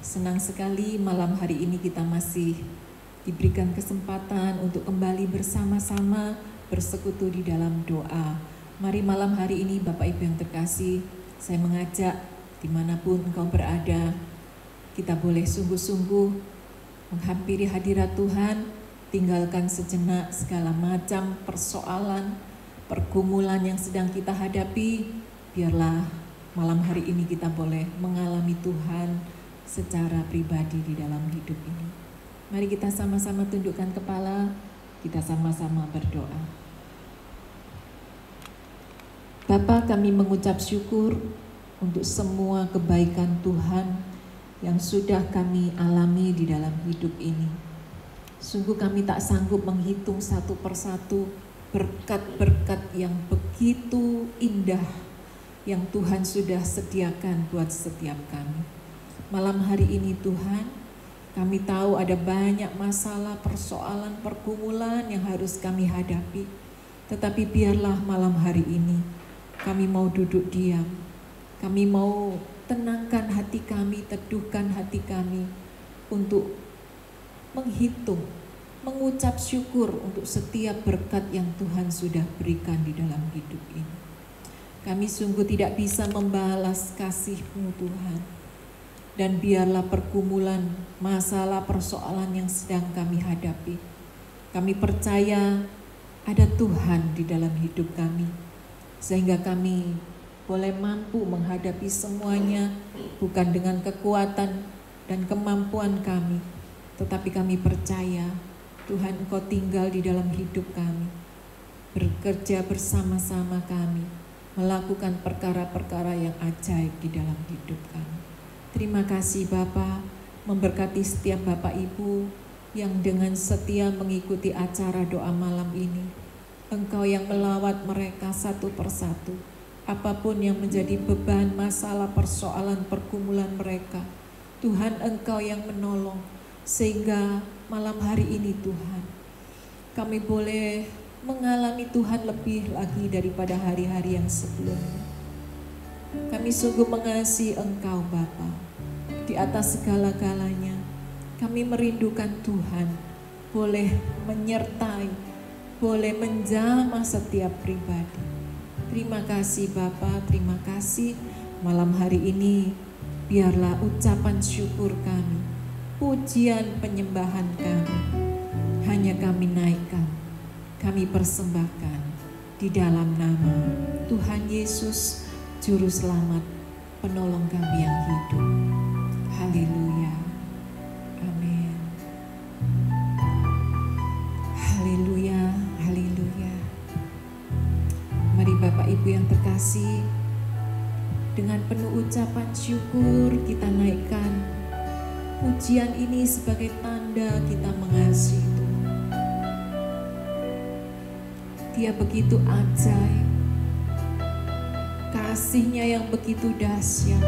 Senang sekali malam hari ini kita masih diberikan kesempatan untuk kembali bersama-sama bersekutu di dalam doa. Mari malam hari ini Bapak Ibu yang terkasih, saya mengajak dimanapun engkau berada, kita boleh sungguh-sungguh menghampiri hadirat Tuhan, tinggalkan sejenak segala macam persoalan, pergumulan yang sedang kita hadapi. Biarlah malam hari ini kita boleh mengalami Tuhan secara pribadi di dalam hidup ini. Mari kita sama-sama tundukkan kepala, kita sama-sama berdoa. Bapa, kami mengucap syukur untuk semua kebaikan Tuhan yang sudah kami alami di dalam hidup ini. Sungguh kami tak sanggup menghitung satu persatu berkat-berkat yang begitu indah yang Tuhan sudah sediakan buat setiap kami. Malam hari ini Tuhan, kami tahu ada banyak masalah, persoalan, pergumulan yang harus kami hadapi. Tetapi biarlah malam hari ini kami mau duduk diam. Kami mau tenangkan hati kami, teduhkan hati kami untuk menghitung, mengucap syukur untuk setiap berkat yang Tuhan sudah berikan di dalam hidup ini. Kami sungguh tidak bisa membalas kasih-Mu Tuhan. Dan biarlah pergumulan, masalah, persoalan yang sedang kami hadapi, kami percaya ada Tuhan di dalam hidup kami, sehingga kami boleh mampu menghadapi semuanya bukan dengan kekuatan dan kemampuan kami, tetapi kami percaya Tuhan Engkau tinggal di dalam hidup kami, bekerja bersama-sama kami, melakukan perkara-perkara yang ajaib di dalam hidup kami. Terima kasih Bapa, memberkati setiap Bapak Ibu yang dengan setia mengikuti acara doa malam ini. Engkau yang melawat mereka satu persatu, apapun yang menjadi beban, masalah, persoalan, pergumulan mereka. Tuhan Engkau yang menolong, sehingga malam hari ini Tuhan, kami boleh mengalami Tuhan lebih lagi daripada hari-hari yang sebelumnya. Kami sungguh mengasihi Engkau Bapa. Di atas segala-galanya, kami merindukan Tuhan boleh menyertai, boleh menjamah setiap pribadi. Terima kasih Bapa, terima kasih malam hari ini. Biarlah ucapan syukur kami, pujian penyembahan kami, hanya kami naikkan, kami persembahkan di dalam nama Tuhan Yesus, Juru Selamat, penolong kami yang hidup. Haleluya. Amin. Haleluya, haleluya. Mari Bapak Ibu yang terkasih, dengan penuh ucapan syukur kita naikkan pujian ini sebagai tanda kita mengasihi Tuhan. Dia begitu ajaib, kasih-Nya yang begitu dahsyat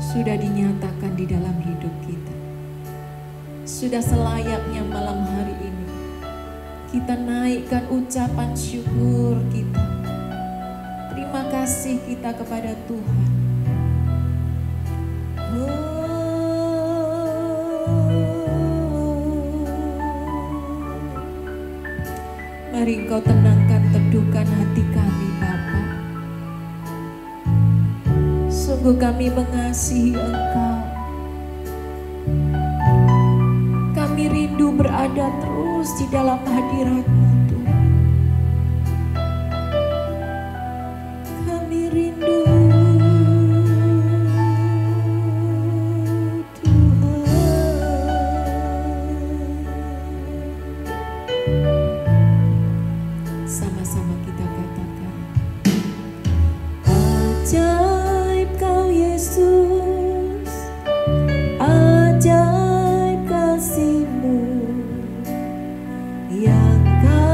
sudah dinyatakan di dalam hidup kita. Sudah selayaknya malam hari ini kita naikkan ucapan syukur kita. Terima kasih kita kepada Tuhan. Mari Engkau tenangkan, teduhkan hati kami Bapa. Sungguh kami mengasihi Engkau. Kami rindu berada terus di dalam hadirat-Mu Tuhan. Kami rindu Tuhan. Sama-sama kita katakan, ajaib Kau Yesus, ajaib kasih-Mu yang Kau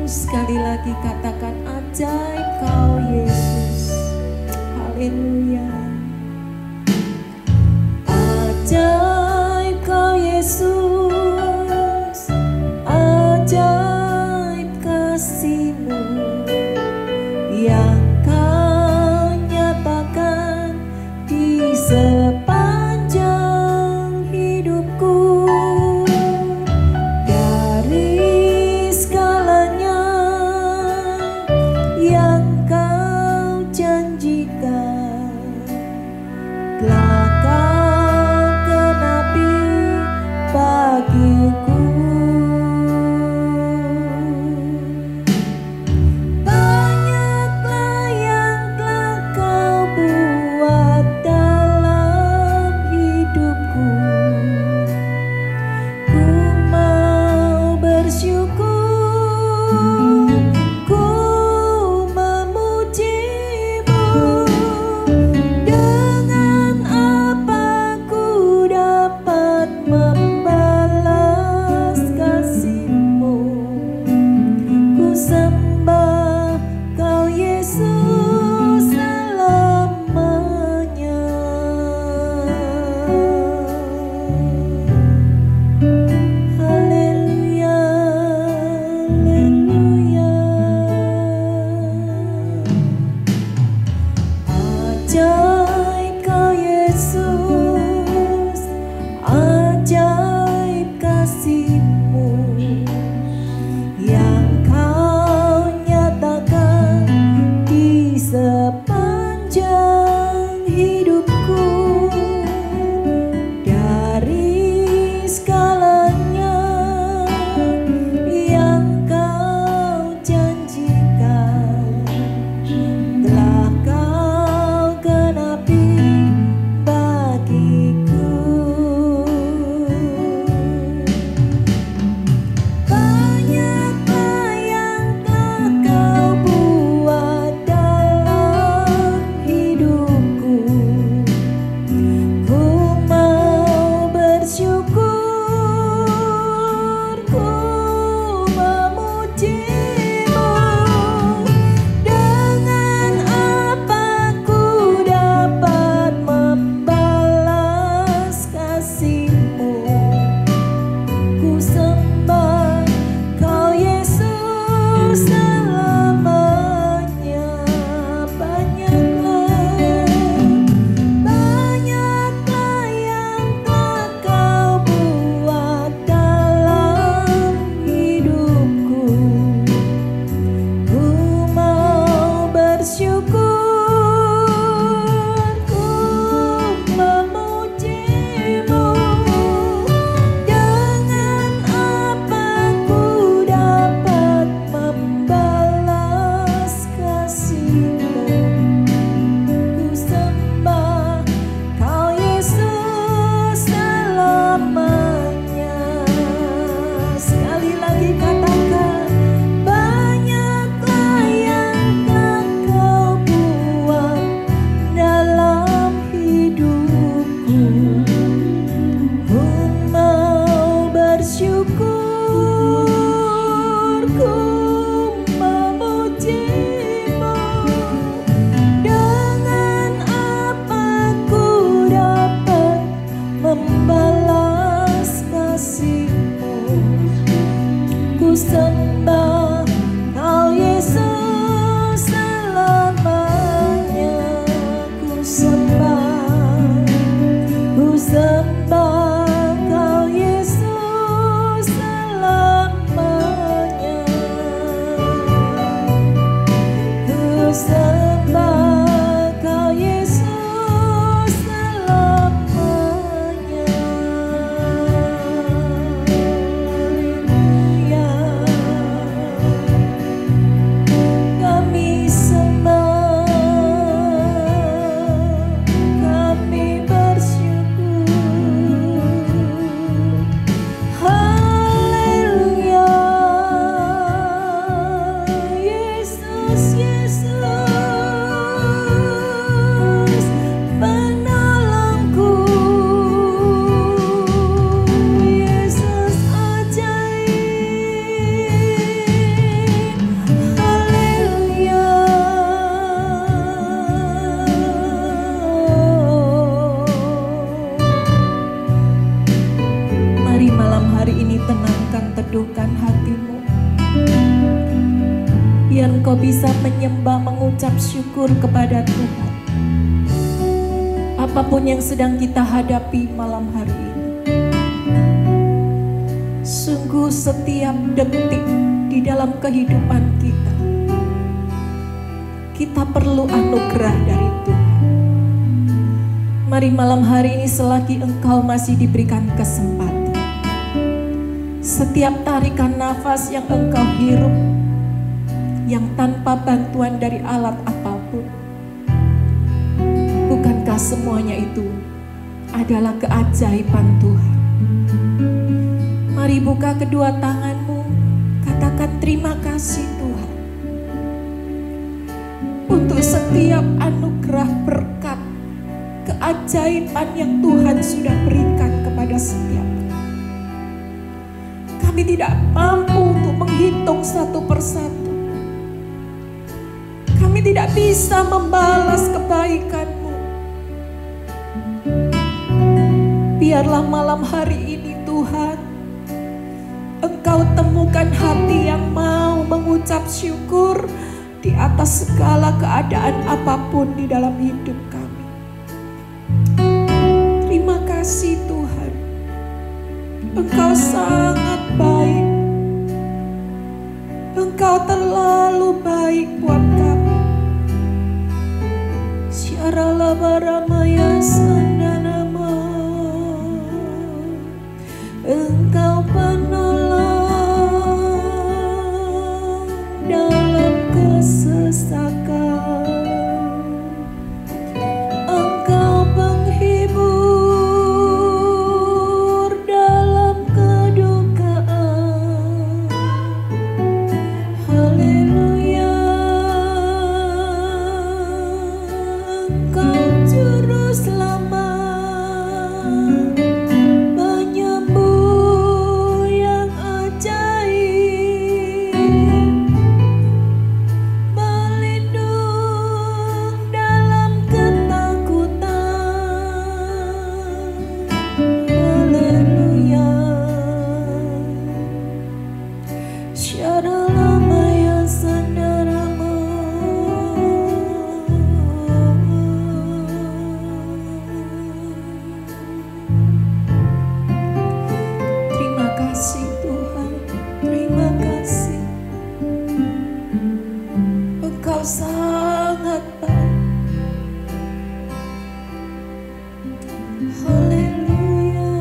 Sekali lagi katakan ajaib Kau Yesus. Haleluya. Ajaib Kau Yesus, ajaib kasih-Mu yang Kau nyatakan di sepanjang hidupku. Dari segalanya yang Kau janjikan, supaya engkau bisa menyembah, mengucap syukur kepada Tuhan. Apapun yang sedang kita hadapi malam hari ini, sungguh setiap detik di dalam kehidupan kita perlu anugerah dari Tuhan. Mari malam hari ini selagi engkau masih diberikan kesempatan, setiap tarikan nafas yang engkau hirup, yang tanpa bantuan dari alat apapun, bukankah semuanya itu adalah keajaiban Tuhan? Mari buka kedua tanganmu, katakan terima kasih Tuhan untuk setiap anugerah berkat, keajaiban yang Tuhan sudah berikan kepada setiap kami. Kami tidak mampu untuk menghitung satu persatu. Kami tidak bisa membalas kebaikan-Mu. Biarlah malam hari ini Tuhan, Engkau temukan hati yang mau mengucap syukur di atas segala keadaan apapun di dalam hidup kami. Terima kasih Tuhan, Engkau sangat baik. Engkau terlalu baik buat kami. Syarala baramaya sandanama, Engkau penolong dalam kesesakan. Engkau penghibur dalam kedukaan. Haleluya. Engkau juru selamat, penyembuh yang ajaib, melindung dalam ketakutan. Haleluya. Syaralamaya sandarama. Terima kasih Tuhan, terima kasih. Engkau sangat baik. Haleluya.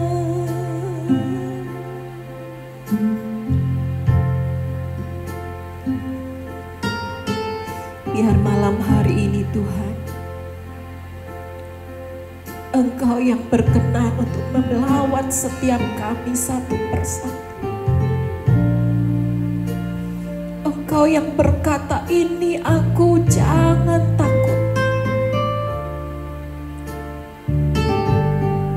Biar malam hari ini Tuhan, Engkau yang berkenan untuk melawat setiap kami satu persatu. Engkau yang berkata, ini aku, jangan takut.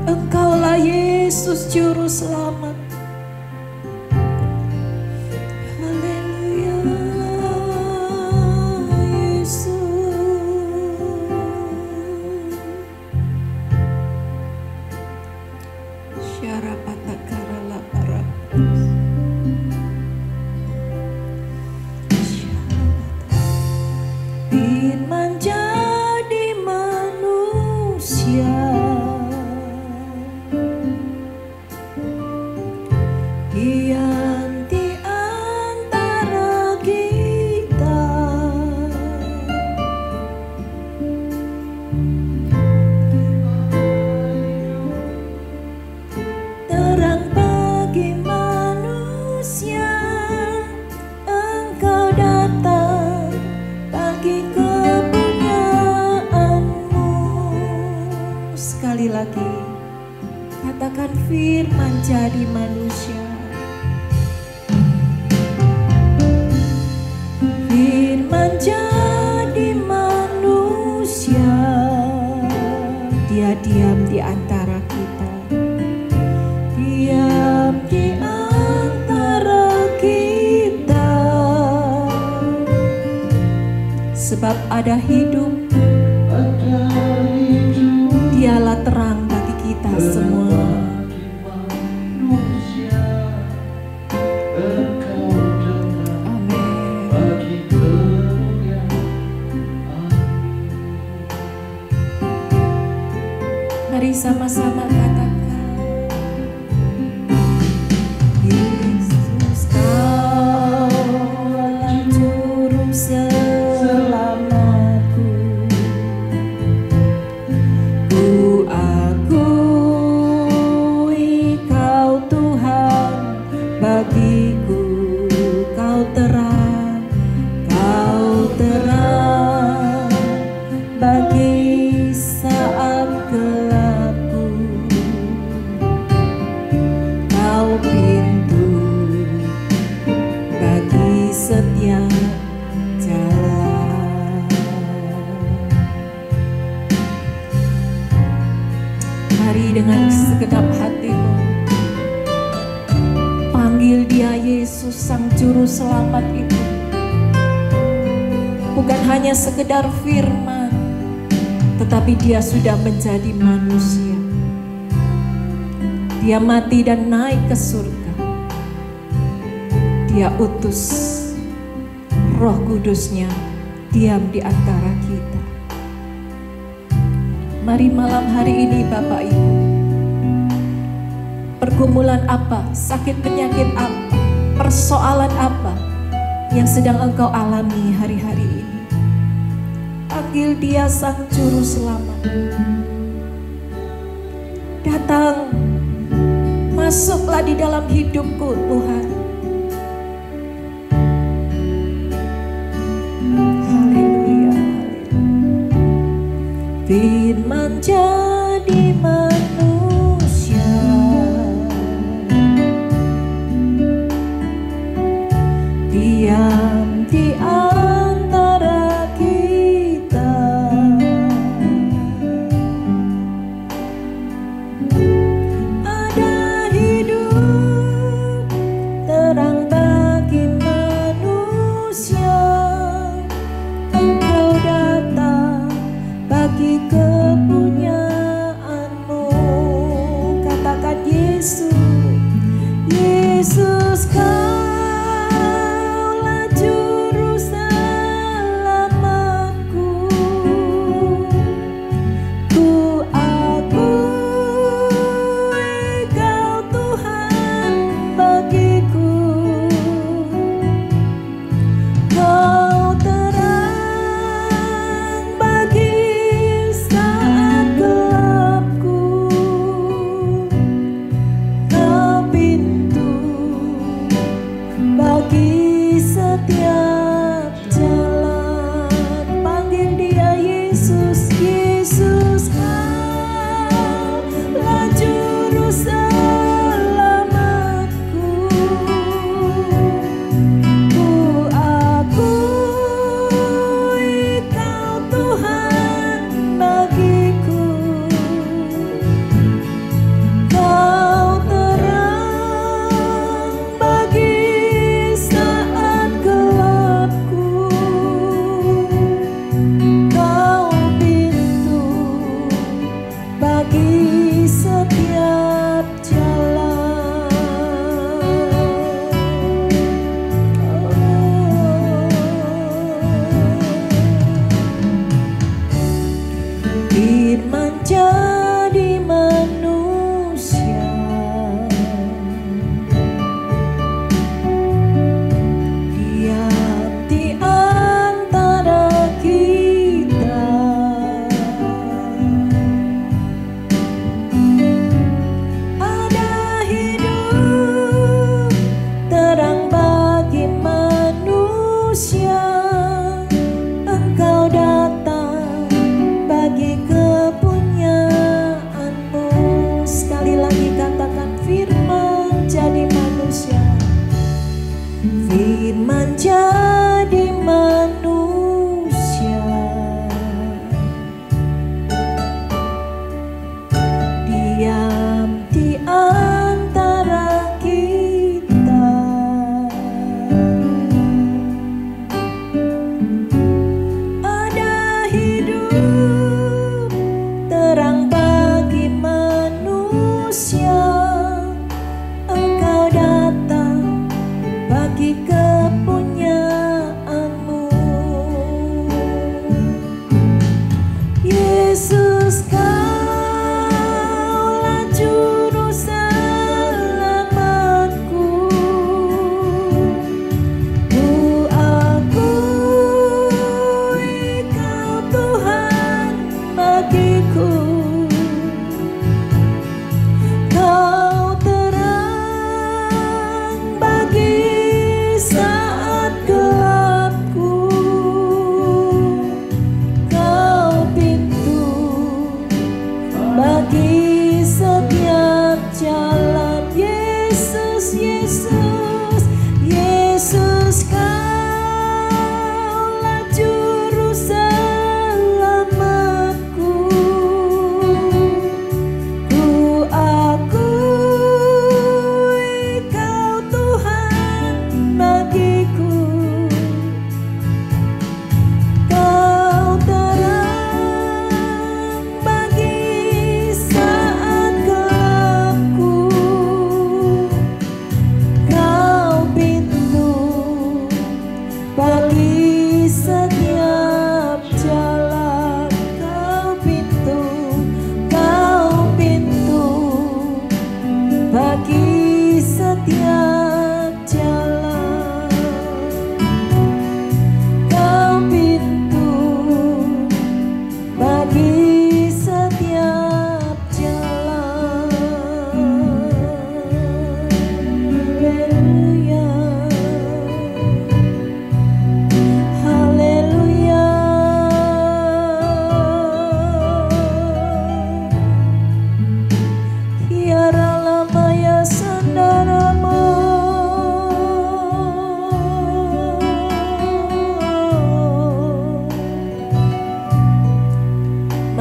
Engkaulah Yesus Juru Selamat. Haleluya, Yesus. Syarapatakara para firman jadi manusia, diam di antara kita, terang bagi manusia. Engkau datang bagi kepunyaanmu. Sekali lagi, katakan firman jadi manusia. Firman jadi manusia, dia diam di antara kita. Diam di antara kita, sebab ada hidup, dialah terang bagi kita semua. Amin. sama-sama katakan, Yesus Kaulah juru selamatku, ku akui Kau Tuhan bagiku, Kau terang bagi saat gelapku, Kau pintu bagi setiap jalan. Mari dengan segenap hatimu panggil Dia, Yesus Sang Juru Selamat itu. Bukan hanya sekedar firman, tetapi Dia sudah menjadi manusia. Dia mati dan naik ke surga. Dia utus Roh Kudus-Nya diam di antara kita. Mari malam hari ini Bapak Ibu, pergumulan apa, sakit penyakit apa, persoalan apa yang sedang engkau alami hari-hari ini, panggil Dia Sang Juru Selamat. Datang, masuklah di dalam hidupku Tuhan. Haleluya, haleluya. Firman jadi manusia, diam di antara kita. Ada hidup terang bagi manusia. Engkau datang bagi kepunyaanmu. Katakan Yesus, Yesus Kaulah juru selamat.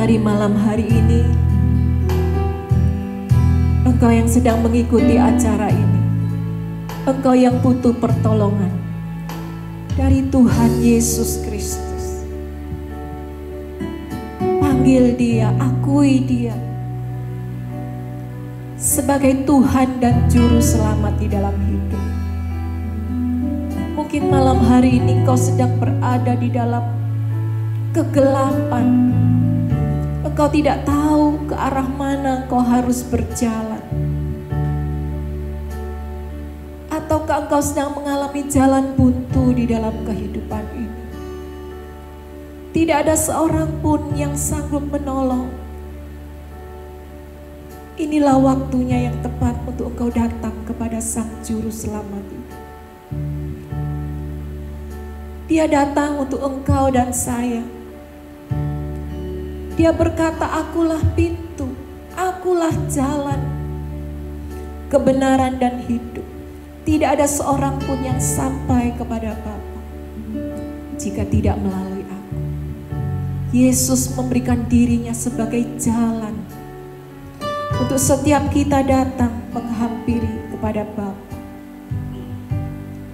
Mari malam hari ini, engkau yang sedang mengikuti acara ini, engkau yang butuh pertolongan dari Tuhan Yesus Kristus. Panggil Dia, akui Dia sebagai Tuhan dan Juru Selamat di dalam hidup. Mungkin malam hari ini engkau sedang berada di dalam kegelapan. Engkau tidak tahu ke arah mana engkau harus berjalan. Ataukah engkau sedang mengalami jalan buntu di dalam kehidupan ini? Tidak ada seorang pun yang sanggup menolong. Inilah waktunya yang tepat untuk engkau datang kepada Sang Juru Selamat itu. Dia datang untuk engkau dan saya. Dia berkata, akulah pintu, akulah jalan, kebenaran dan hidup. Tidak ada seorang pun yang sampai kepada Bapa jika tidak melalui aku. Yesus memberikan dirinya sebagai jalan untuk setiap kita datang menghampiri kepada Bapa.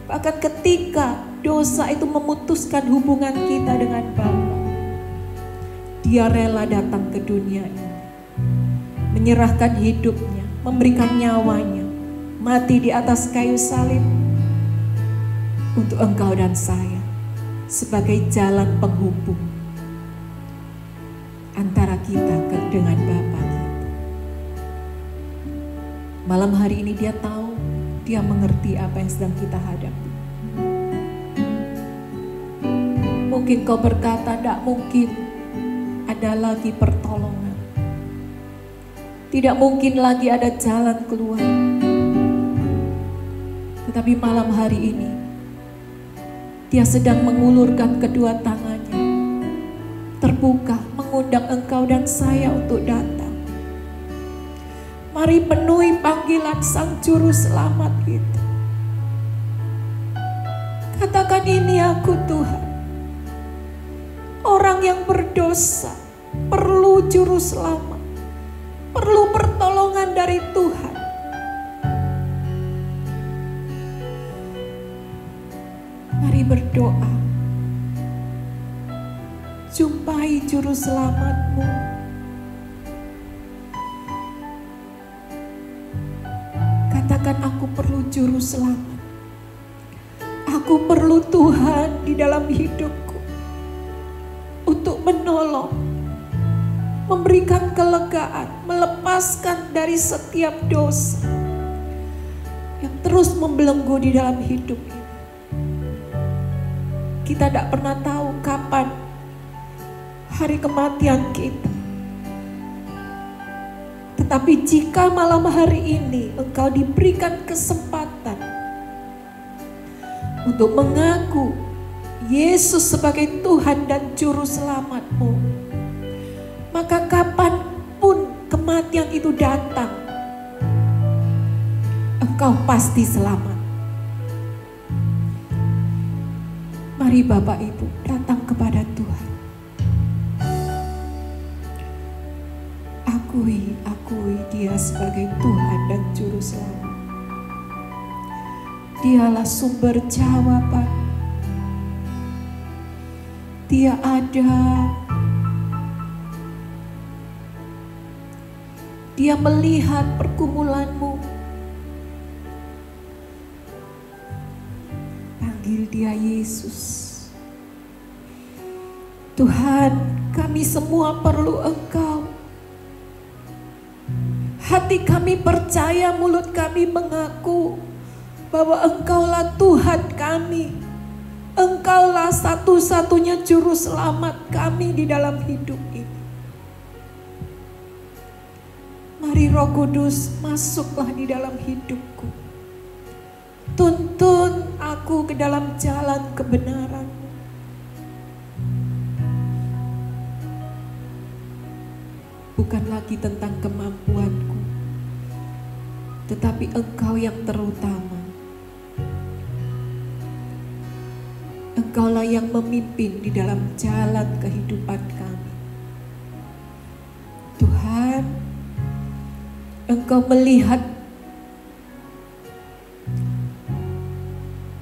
Bahkan ketika dosa itu memutuskan hubungan kita dengan Bapa, Dia rela datang ke dunia ini, menyerahkan hidupnya, memberikan nyawanya, mati di atas kayu salib untuk engkau dan saya sebagai jalan penghubung antara kita dengan Bapa kita. Malam hari ini Dia tahu, Dia mengerti apa yang sedang kita hadapi. Mungkin kau berkata, tidak mungkin ada lagi pertolongan. Tidak mungkin lagi ada jalan keluar. Tetapi malam hari ini, Dia sedang mengulurkan kedua tangannya, terbuka, mengundang engkau dan saya untuk datang. Mari penuhi panggilan Sang Juru Selamat itu. Katakan, ini aku Tuhan. Orang yang berdosa perlu Juru Selamat, perlu pertolongan dari Tuhan. Mari berdoa, jumpai Juru Selamatmu. Katakan, aku perlu Juru Selamat. Aku perlu Tuhan di dalam hidupku untuk menolong, memberikan kelegaan, melepaskan dari setiap dosa yang terus membelenggu di dalam hidup ini. Kita tidak pernah tahu kapan hari kematian kita. Tetapi jika malam hari ini engkau diberikan kesempatan untuk mengaku Yesus sebagai Tuhan dan Juru Selamatmu, maka kapanpun kematian itu datang, engkau pasti selamat. Mari Bapak Ibu datang kepada Tuhan. Akui Dia sebagai Tuhan dan Juru Selamat. Dialah sumber jawaban. Dia ada. Dia melihat pergumulanmu. Panggil Dia Yesus. Tuhan, kami semua perlu Engkau. Hati kami percaya, mulut kami mengaku bahwa Engkaulah Tuhan kami. Engkaulah satu-satunya Juru Selamat kami di dalam hidup ini. Mari Roh Kudus masuklah di dalam hidupku. Tuntun aku ke dalam jalan kebenaran. Bukan lagi tentang kemampuanku, tetapi Engkau yang terutama. Engkaulah yang memimpin di dalam jalan kehidupan kami. Engkau melihat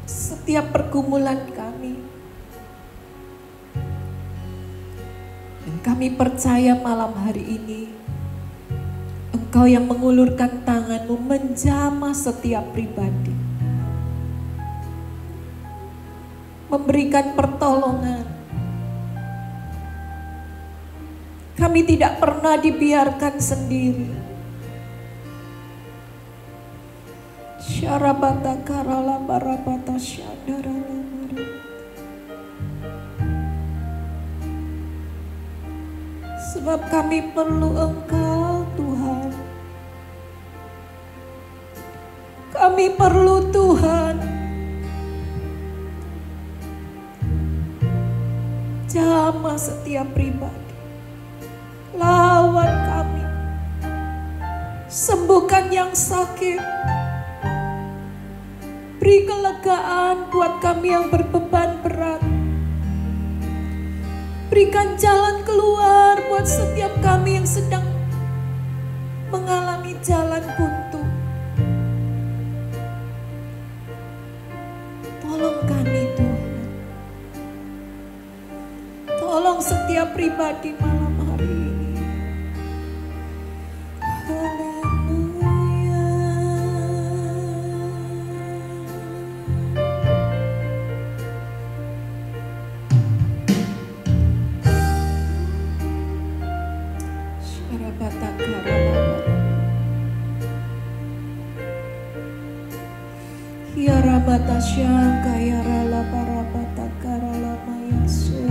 setiap pergumulan kami. Dan kami percaya malam hari ini Engkau yang mengulurkan tangan-Mu menjamah setiap pribadi, memberikan pertolongan. Kami tidak pernah dibiarkan sendiri. Syarabata karala barabata syadarala. Sebab kami perlu Engkau, Tuhan. Kami perlu Tuhan. Jamah setiap pribadi. Lawan kami. Sembuhkan yang sakit. Beri kelegaan buat kami yang berbeban berat. Berikan jalan keluar buat setiap kami yang sedang mengalami jalan buntu. Tolong kami Tuhan. Tolong setiap pribadi malam hari ini. Haleluya. Syarabata karala. Hiarabata syaka yarala barabata karala mayasu.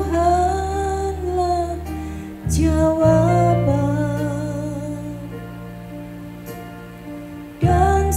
Tuhanlah jawaban dan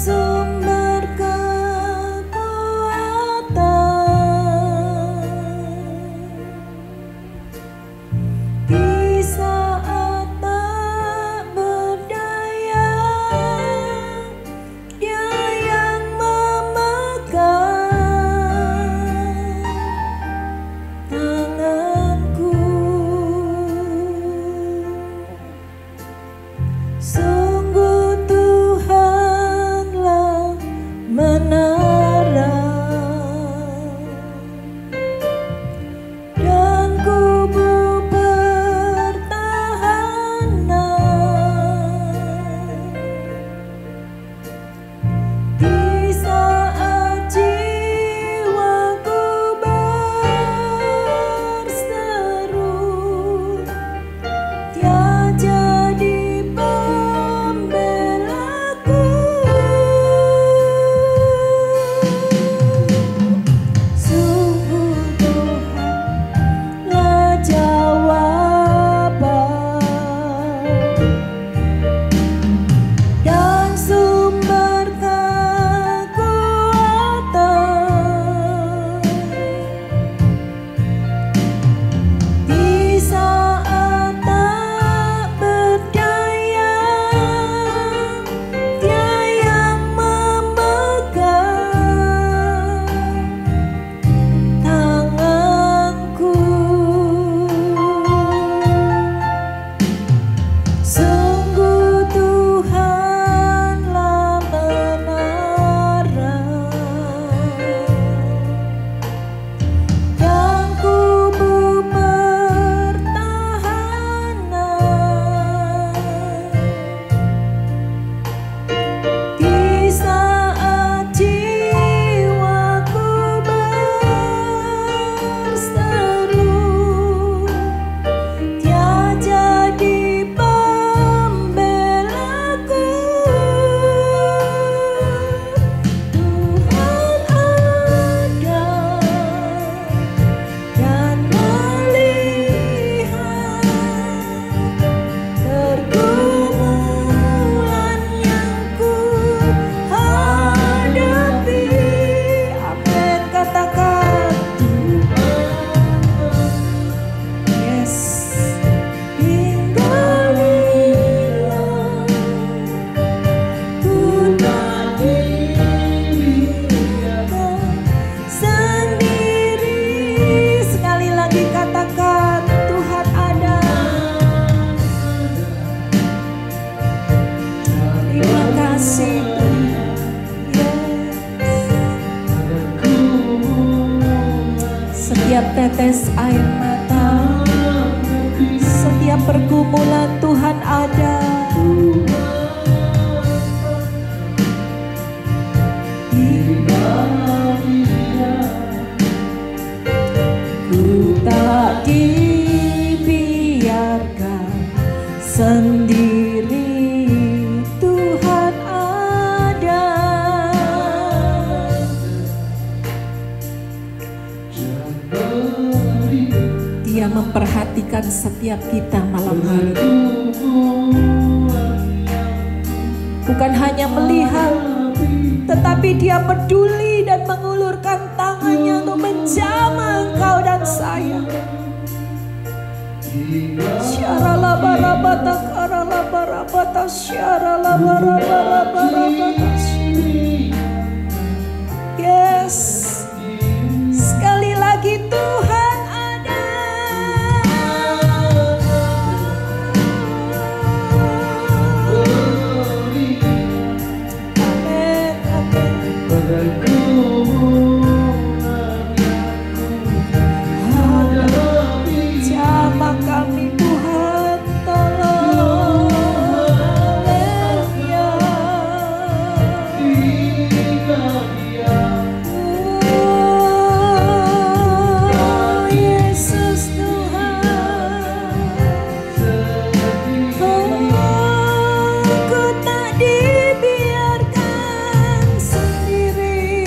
setiap tetes air mata, setiap pergumulan Tuhan ada. Ku tak dibiarkan sendiri, Tuhan ada. Dia memperhatikan setiap kita malam hari. Bukan hanya melihat, tetapi dia peduli dan mengulurkan tangannya untuk menjamah engkau dan saya. Syaralabarabata karalabarabata syaralabarabata. Yes, sekali lagi Tuhan ada. Amin, amin. Jamah kami Tuhan, tolong. Haleluya. Oh, Yesus Tuhan. Oh, ku tak dibiarkan sendiri.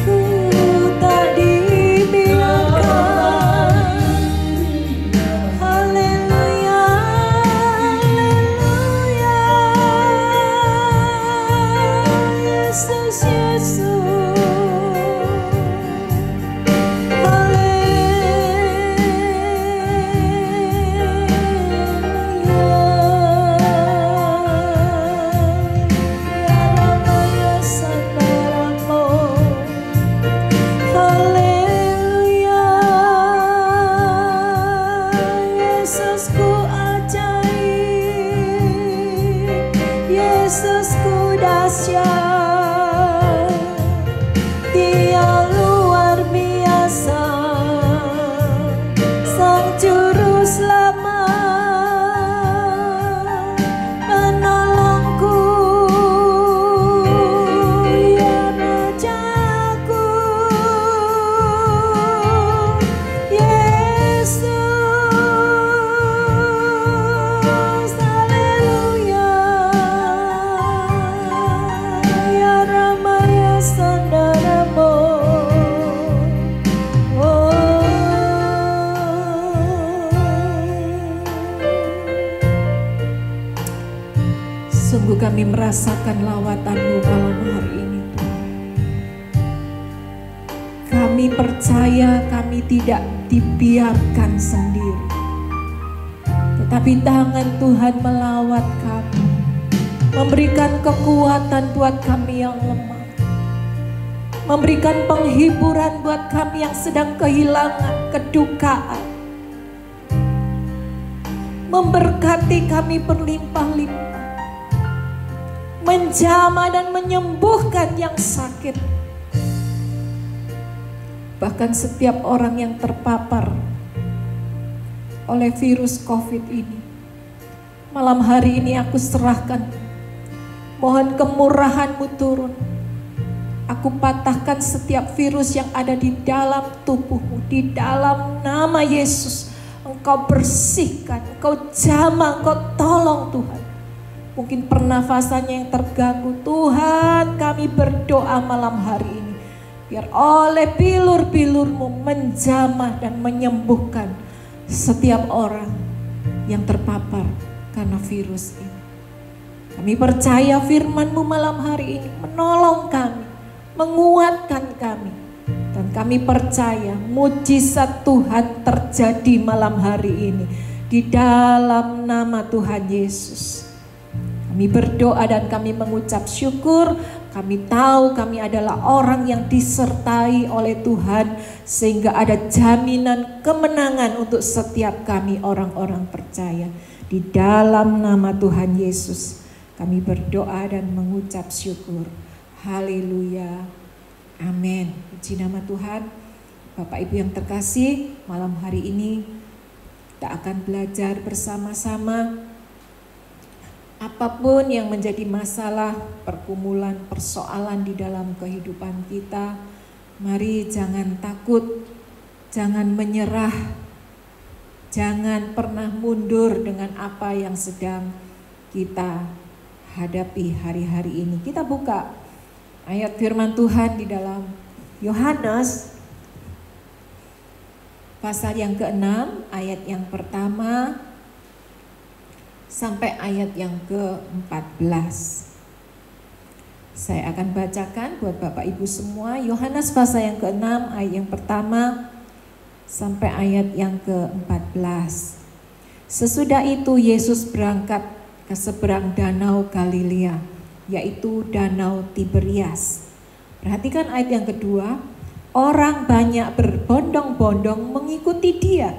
Ku tak dibiarkan. Haleluya, haleluya. Yesus, Yesus. Haleluya, Yesusku ajaib, Yesusku dahsyat, Dia luar biasa, Sang Juru Selamat, menolongku, ya Rajaku, Yesus, haleluya, ya Rama ya Sandaramo. Sungguh kami merasakan lawatan-Mu malam hari ini, Tuhan. Kami percaya kami tidak dibiarkan sendiri, tetapi tangan Tuhan melawat kami, memberikan kekuatan buat kami yang lemah, memberikan penghiburan buat kami yang sedang kehilangan, kedukaan, memberkati kami berlimpah-limpah, menjamah dan menyembuhkan yang sakit. Bahkan setiap orang yang terpapar oleh virus COVID ini, malam hari ini aku serahkan. Mohon kemurahan-Mu turun. Aku patahkan setiap virus yang ada di dalam tubuhmu, di dalam nama Yesus. Engkau bersihkan, Engkau jamah, Engkau tolong Tuhan. Mungkin pernafasannya yang terganggu, Tuhan kami berdoa malam hari ini, biar oleh bilur-bilur-Mu menjamah dan menyembuhkan setiap orang yang terpapar karena virus ini. Kami percaya firman-Mu malam hari ini menolong kami, menguatkan kami. Dan kami percaya mujizat Tuhan terjadi malam hari ini di dalam nama Tuhan Yesus. Kami berdoa dan kami mengucap syukur. Kami tahu kami adalah orang yang disertai oleh Tuhan, sehingga ada jaminan kemenangan untuk setiap kami orang-orang percaya. Di dalam nama Tuhan Yesus kami berdoa dan mengucap syukur. Haleluya. Amin. Puji nama Tuhan. Bapak Ibu yang terkasih, malam hari ini kita akan belajar bersama-sama. Apapun yang menjadi masalah, pergumulan, persoalan di dalam kehidupan kita, mari jangan takut, jangan menyerah, jangan pernah mundur dengan apa yang sedang kita hadapi hari-hari ini. Kita buka ayat firman Tuhan di dalam Yohanes pasal yang ke-6, ayat yang pertama sampai ayat yang ke-14. Saya akan bacakan buat Bapak Ibu semua. Yohanes pasal yang ke-6, ayat yang pertama sampai ayat yang ke-14. Sesudah itu Yesus berangkat ke seberang danau Galilea, yaitu danau Tiberias. Perhatikan ayat yang kedua. Orang banyak berbondong-bondong mengikuti dia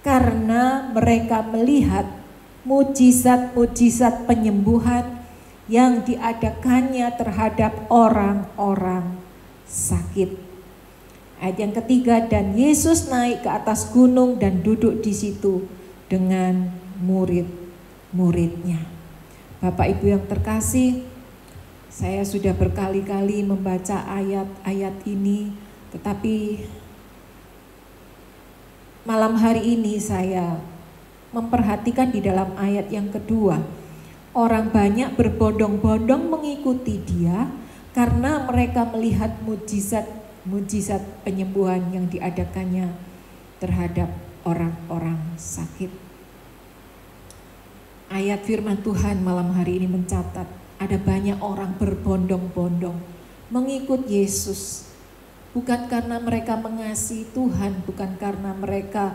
karena mereka melihat mujizat-mujizat penyembuhan yang diadakannya terhadap orang-orang sakit. Ayat yang ketiga, dan Yesus naik ke atas gunung dan duduk di situ dengan murid-muridnya. Bapak Ibu yang terkasih, saya sudah berkali-kali membaca ayat-ayat ini, tetapi malam hari ini saya memperhatikan di dalam ayat yang kedua. Orang banyak berbondong-bondong mengikuti dia karena mereka melihat mujizat penyembuhan yang diadakannya terhadap orang-orang sakit. Ayat firman Tuhan malam hari ini mencatat ada banyak orang berbondong-bondong mengikut Yesus. Bukan karena mereka mengasihi Tuhan, bukan karena mereka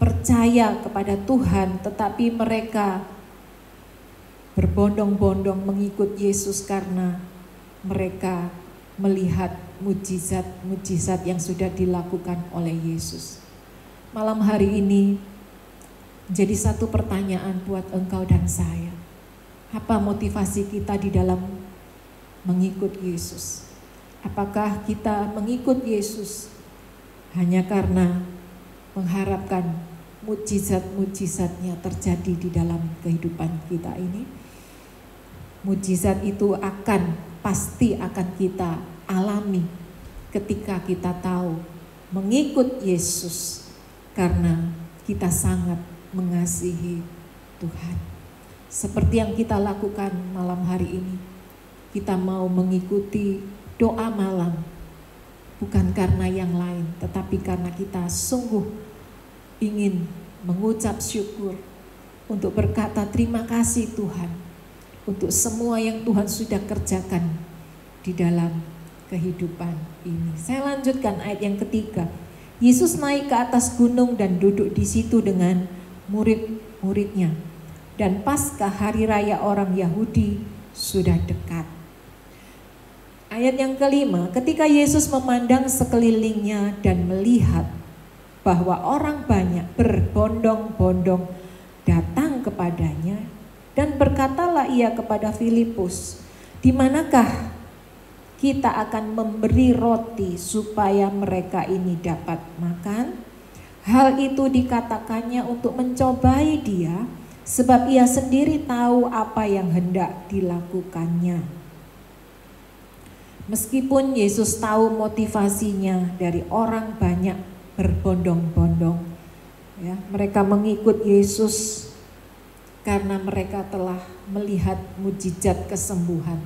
percaya kepada Tuhan, tetapi mereka berbondong-bondong mengikut Yesus karena mereka melihat mujizat-mujizat yang sudah dilakukan oleh Yesus. Malam hari ini jadi satu pertanyaan buat engkau dan saya. Apa motivasi kita di dalam mengikut Yesus? Apakah kita mengikut Yesus hanya karena mengharapkan mujizat-mujizatnya terjadi di dalam kehidupan kita ini? Mujizat itu pasti akan kita alami ketika kita tahu mengikut Yesus karena kita sangat mengasihi Tuhan. Seperti yang kita lakukan malam hari ini, kita mau mengikuti doa malam, bukan karena yang lain, tetapi karena kita sungguh ingin mengucap syukur untuk berkata terima kasih Tuhan untuk semua yang Tuhan sudah kerjakan di dalam kehidupan ini. Saya lanjutkan ayat yang ketiga. Yesus naik ke atas gunung dan duduk di situ dengan murid-muridnya. Dan Paskah hari raya orang Yahudi sudah dekat. Ayat yang kelima, ketika Yesus memandang sekelilingnya dan melihat bahwa orang banyak berbondong-bondong datang kepadanya, dan berkatalah ia kepada Filipus, di manakah kita akan memberi roti supaya mereka ini dapat makan? Hal itu dikatakannya untuk mencobai dia, sebab ia sendiri tahu apa yang hendak dilakukannya. Meskipun Yesus tahu motivasinya dari orang banyak berbondong-bondong, ya, mereka mengikut Yesus karena mereka telah melihat mujizat kesembuhan.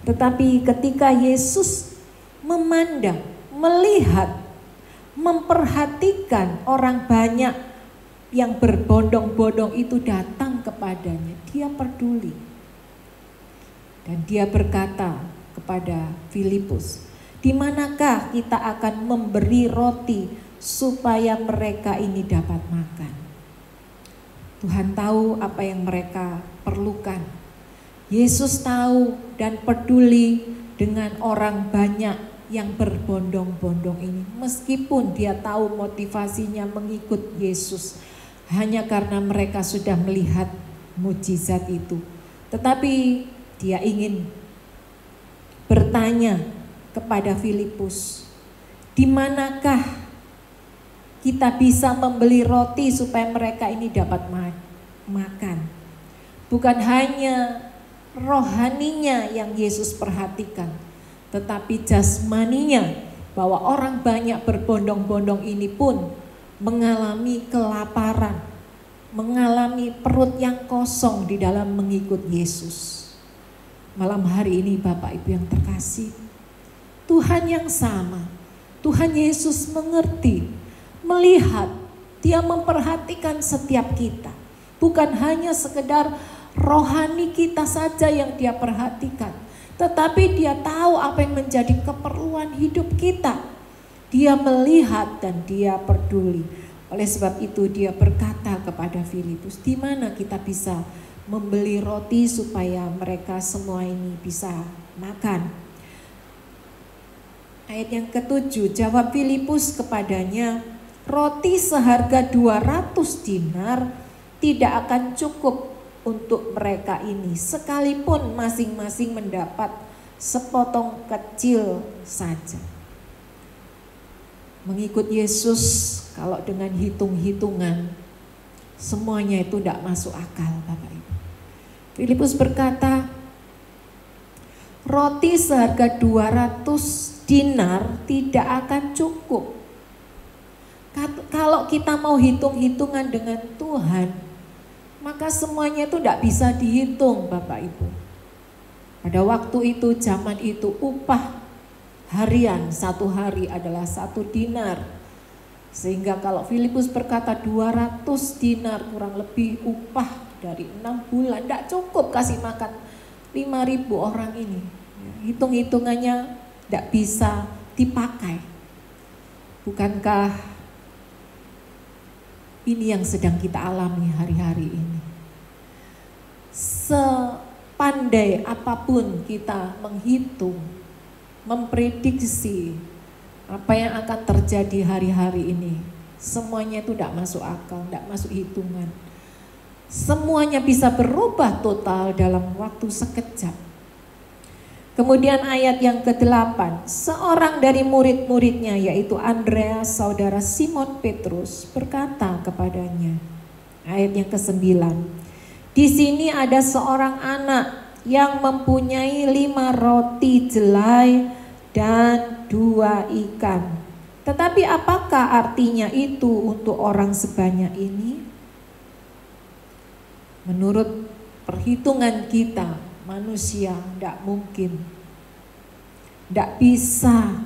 Tetapi ketika Yesus memandang, melihat, memperhatikan orang banyak yang berbondong-bondong itu datang kepadanya, dia peduli. Dan dia berkata kepada Filipus, di manakah kita akan memberi roti supaya mereka ini dapat makan? Tuhan tahu apa yang mereka perlukan. Yesus tahu dan peduli dengan orang banyak yang berbondong-bondong ini. Meskipun dia tahu motivasinya mengikut Yesus hanya karena mereka sudah melihat mujizat itu. Tetapi dia ingin bertanya kepada Filipus, di manakah kita bisa membeli roti supaya mereka ini dapat makan. Bukan hanya rohaninya yang Yesus perhatikan, tetapi jasmaninya, bahwa orang banyak berbondong-bondong ini pun mengalami kelaparan, mengalami perut yang kosong di dalam mengikut Yesus. Malam hari ini Bapak Ibu yang terkasih, Tuhan yang sama, Tuhan Yesus mengerti, melihat, Dia memperhatikan setiap kita. Bukan hanya sekedar rohani kita saja yang Dia perhatikan, tetapi Dia tahu apa yang menjadi keperluan hidup kita. Dia melihat dan Dia peduli. Oleh sebab itu Dia berkata kepada Filipus, di mana kita bisa membeli roti supaya mereka semua ini bisa makan. Ayat yang ke-7, jawab Filipus kepadanya, roti seharga 200 dinar tidak akan cukup untuk mereka ini, sekalipun masing-masing mendapat sepotong kecil saja. Mengikut Yesus kalau dengan hitung-hitungan semuanya itu tidak masuk akal, Bapak Ibu. Filipus berkata, roti seharga 200 dinar tidak akan cukup. Kalau kita mau hitung-hitungan dengan Tuhan, maka semuanya itu tidak bisa dihitung, Bapak Ibu. Pada waktu itu, zaman itu, upah harian satu hari adalah 1 dinar. Sehingga kalau Filipus berkata 200 dinar kurang lebih upah dari 6 bulan, tidak cukup kasih makan 5.000 orang ini. Hitung-hitungannya tidak bisa dipakai. Bukankah ini yang sedang kita alami hari-hari ini? Sepandai apapun kita menghitung, memprediksi apa yang akan terjadi hari-hari ini, semuanya itu tidak masuk akal, tidak masuk hitungan. Semuanya bisa berubah total dalam waktu sekejap. Kemudian ayat yang ke-8, seorang dari murid-muridnya yaitu Andreas, saudara Simon Petrus, berkata kepadanya, ayat yang ke-9, di sini ada seorang anak yang mempunyai 5 roti jelai dan 2 ikan. Tetapi apakah artinya itu untuk orang sebanyak ini? Menurut perhitungan kita, manusia tidak mungkin, tidak bisa,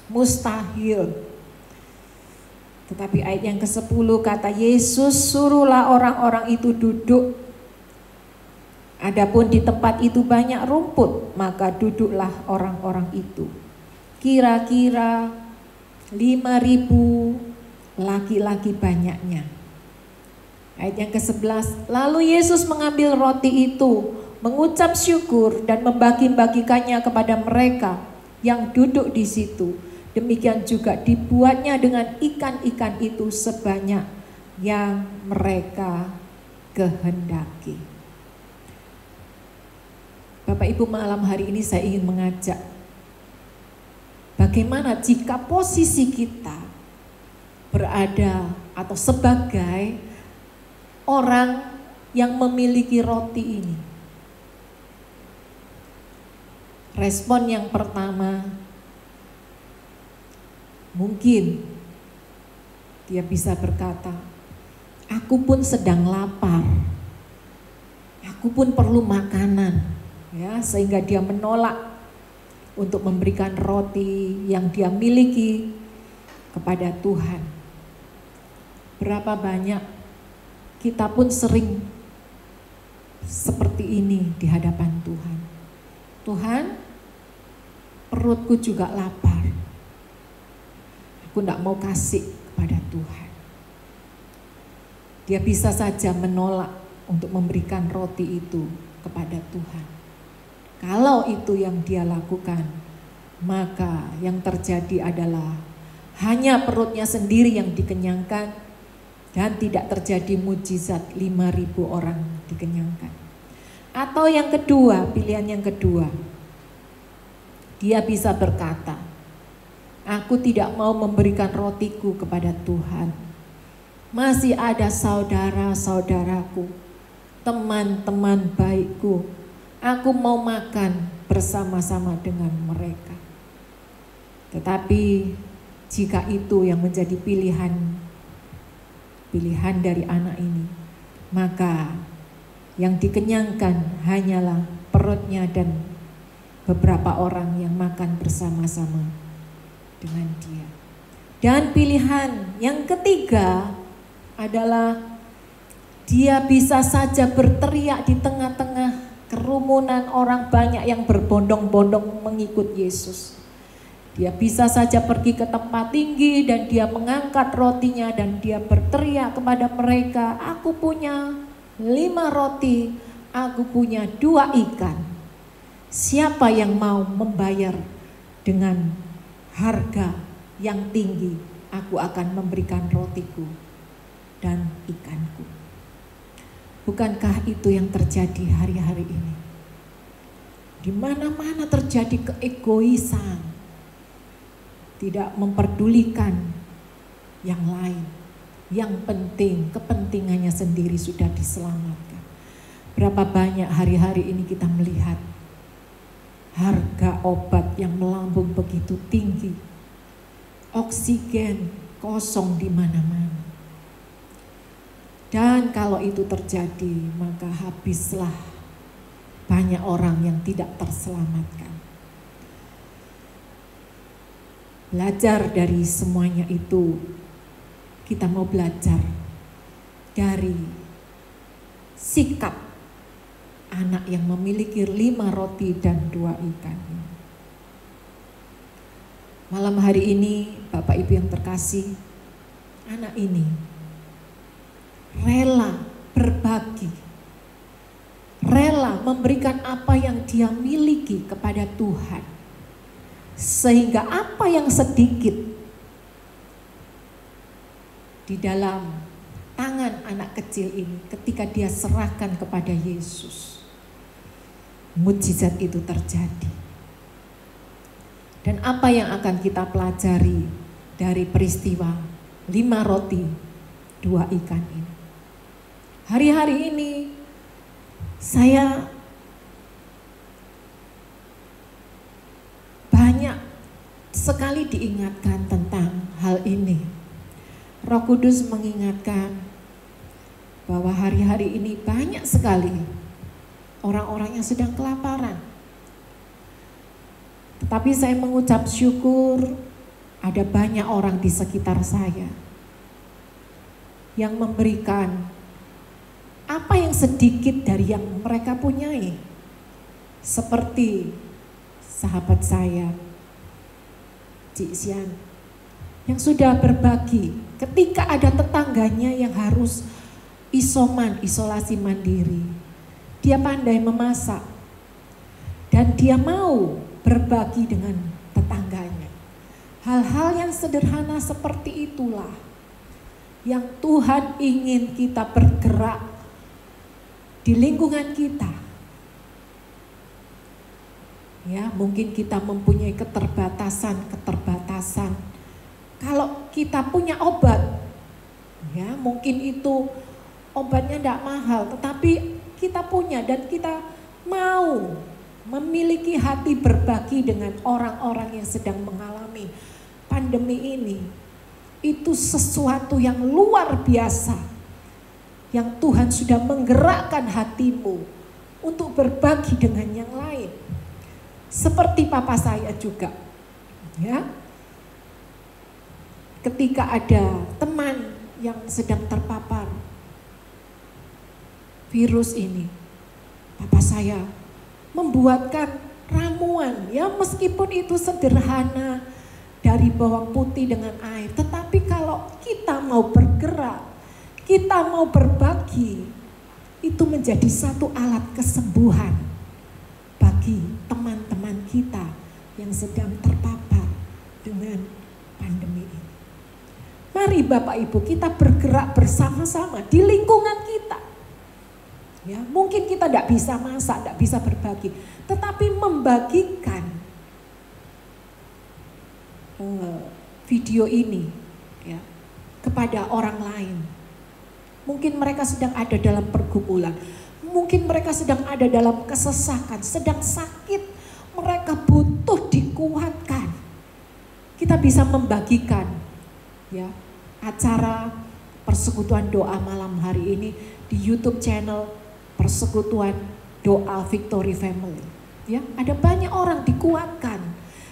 mustahil. Tetapi ayat yang ke-10 kata Yesus, suruhlah orang-orang itu duduk. Adapun di tempat itu banyak rumput, maka duduklah orang-orang itu. Kira-kira 5.000 laki-laki banyaknya. Ayat yang ke-11, lalu Yesus mengambil roti itu, mengucap syukur dan membagi-bagikannya kepada mereka yang duduk di situ. Demikian juga dibuatnya dengan ikan-ikan itu sebanyak yang mereka kehendaki. Bapak Ibu, malam hari ini saya ingin mengajak, bagaimana jika posisi kita berada atau sebagai orang yang memiliki roti ini. Respon yang pertama, mungkin dia bisa berkata, aku pun sedang lapar, aku pun perlu makanan, ya, sehingga dia menolak untuk memberikan roti yang dia miliki kepada Tuhan. Berapa banyak kita pun sering seperti ini di hadapan Tuhan. Tuhan, perutku juga lapar. Aku tidak mau kasih kepada Tuhan. Dia bisa saja menolak untuk memberikan roti itu kepada Tuhan. Kalau itu yang dia lakukan, maka yang terjadi adalah hanya perutnya sendiri yang dikenyangkan, dan tidak terjadi mujizat 5.000 orang dikenyangkan. Atau yang kedua, pilihan yang kedua, Dia bisa berkata, aku tidak mau memberikan rotiku kepada Tuhan. Masih ada saudara-saudaraku, teman-teman baikku. Aku mau makan bersama-sama dengan mereka. Tetapi jika itu yang menjadi pilihan dari anak ini, maka yang dikenyangkan hanyalah perutnya dan beberapa orang yang makan bersama-sama dengan dia. Dan pilihan yang ketiga adalah dia bisa saja berteriak di tengah-tengah kerumunan orang banyak yang berbondong-bondong mengikut Yesus. Dia bisa saja pergi ke tempat tinggi dan dia mengangkat rotinya dan dia berteriak kepada mereka, aku punya 5 roti, aku punya 2 ikan. Siapa yang mau membayar dengan harga yang tinggi, aku akan memberikan rotiku dan ikanku. Bukankah itu yang terjadi hari-hari ini? Di mana-mana terjadi keegoisan, tidak memperdulikan yang lain. Yang penting, kepentingannya sendiri sudah diselamatkan. Berapa banyak hari-hari ini kita melihat harga obat yang melambung begitu tinggi, oksigen kosong di mana-mana. Dan kalau itu terjadi, maka habislah banyak orang yang tidak terselamatkan. Belajar dari semuanya itu, kita mau belajar dari sikap anak yang memiliki 5 roti dan 2 ikan. Malam hari ini, Bapak Ibu yang terkasih, anak ini rela berbagi, rela memberikan apa yang dia miliki kepada Tuhan, sehingga apa yang sedikit di dalam tangan anak kecil ini, ketika dia serahkan kepada Yesus, mukjizat itu terjadi. Dan apa yang akan kita pelajari dari peristiwa 5 roti 2 ikan ini? Hari-hari ini saya banyak sekali diingatkan tentang hal ini. Roh Kudus mengingatkan bahwa hari-hari ini banyak sekali orang-orang yang sedang kelaparan. Tetapi saya mengucap syukur ada banyak orang di sekitar saya yang memberikan apa yang sedikit dari yang mereka punyai. Seperti sahabat saya, Cik Sian, yang sudah berbagi ketika ada tetangganya yang harus isolasi mandiri. Dia pandai memasak dan dia mau berbagi dengan tetangganya. Hal-hal yang sederhana seperti itulah yang Tuhan ingin kita bergerak di lingkungan kita. Ya, mungkin kita mempunyai keterbatasan. Kalau kita punya obat, ya mungkin itu obatnya tidak mahal, tetapi kita punya dan kita mau memiliki hati berbagi dengan orang-orang yang sedang mengalami pandemi ini. Itu sesuatu yang luar biasa, yang Tuhan sudah menggerakkan hatimu untuk berbagi dengan yang lain. Seperti papa saya juga, ya. Ketika ada teman yang sedang terpapar virus ini, papa saya membuatkan ramuan, ya meskipun itu sederhana, dari bawang putih dengan air. Tetapi kalau kita mau bergerak, kita mau berbagi, itu menjadi satu alat kesembuhan bagi teman-teman kita yang sedang terpapar dengan pandemi ini. Mari Bapak Ibu kita bergerak bersama-sama di lingkungan kita. Ya, mungkin kita tidak bisa masak, tidak bisa berbagi, tetapi membagikan video ini ya, kepada orang lain. Mungkin mereka sedang ada dalam pergumulan, mungkin mereka sedang ada dalam kesesakan, sedang sakit, mereka butuh dikuatkan. Kita bisa membagikan ya acara persekutuan doa malam hari ini di YouTube channel Persekutuan Doa Victory Family. Ya, ada banyak orang dikuatkan.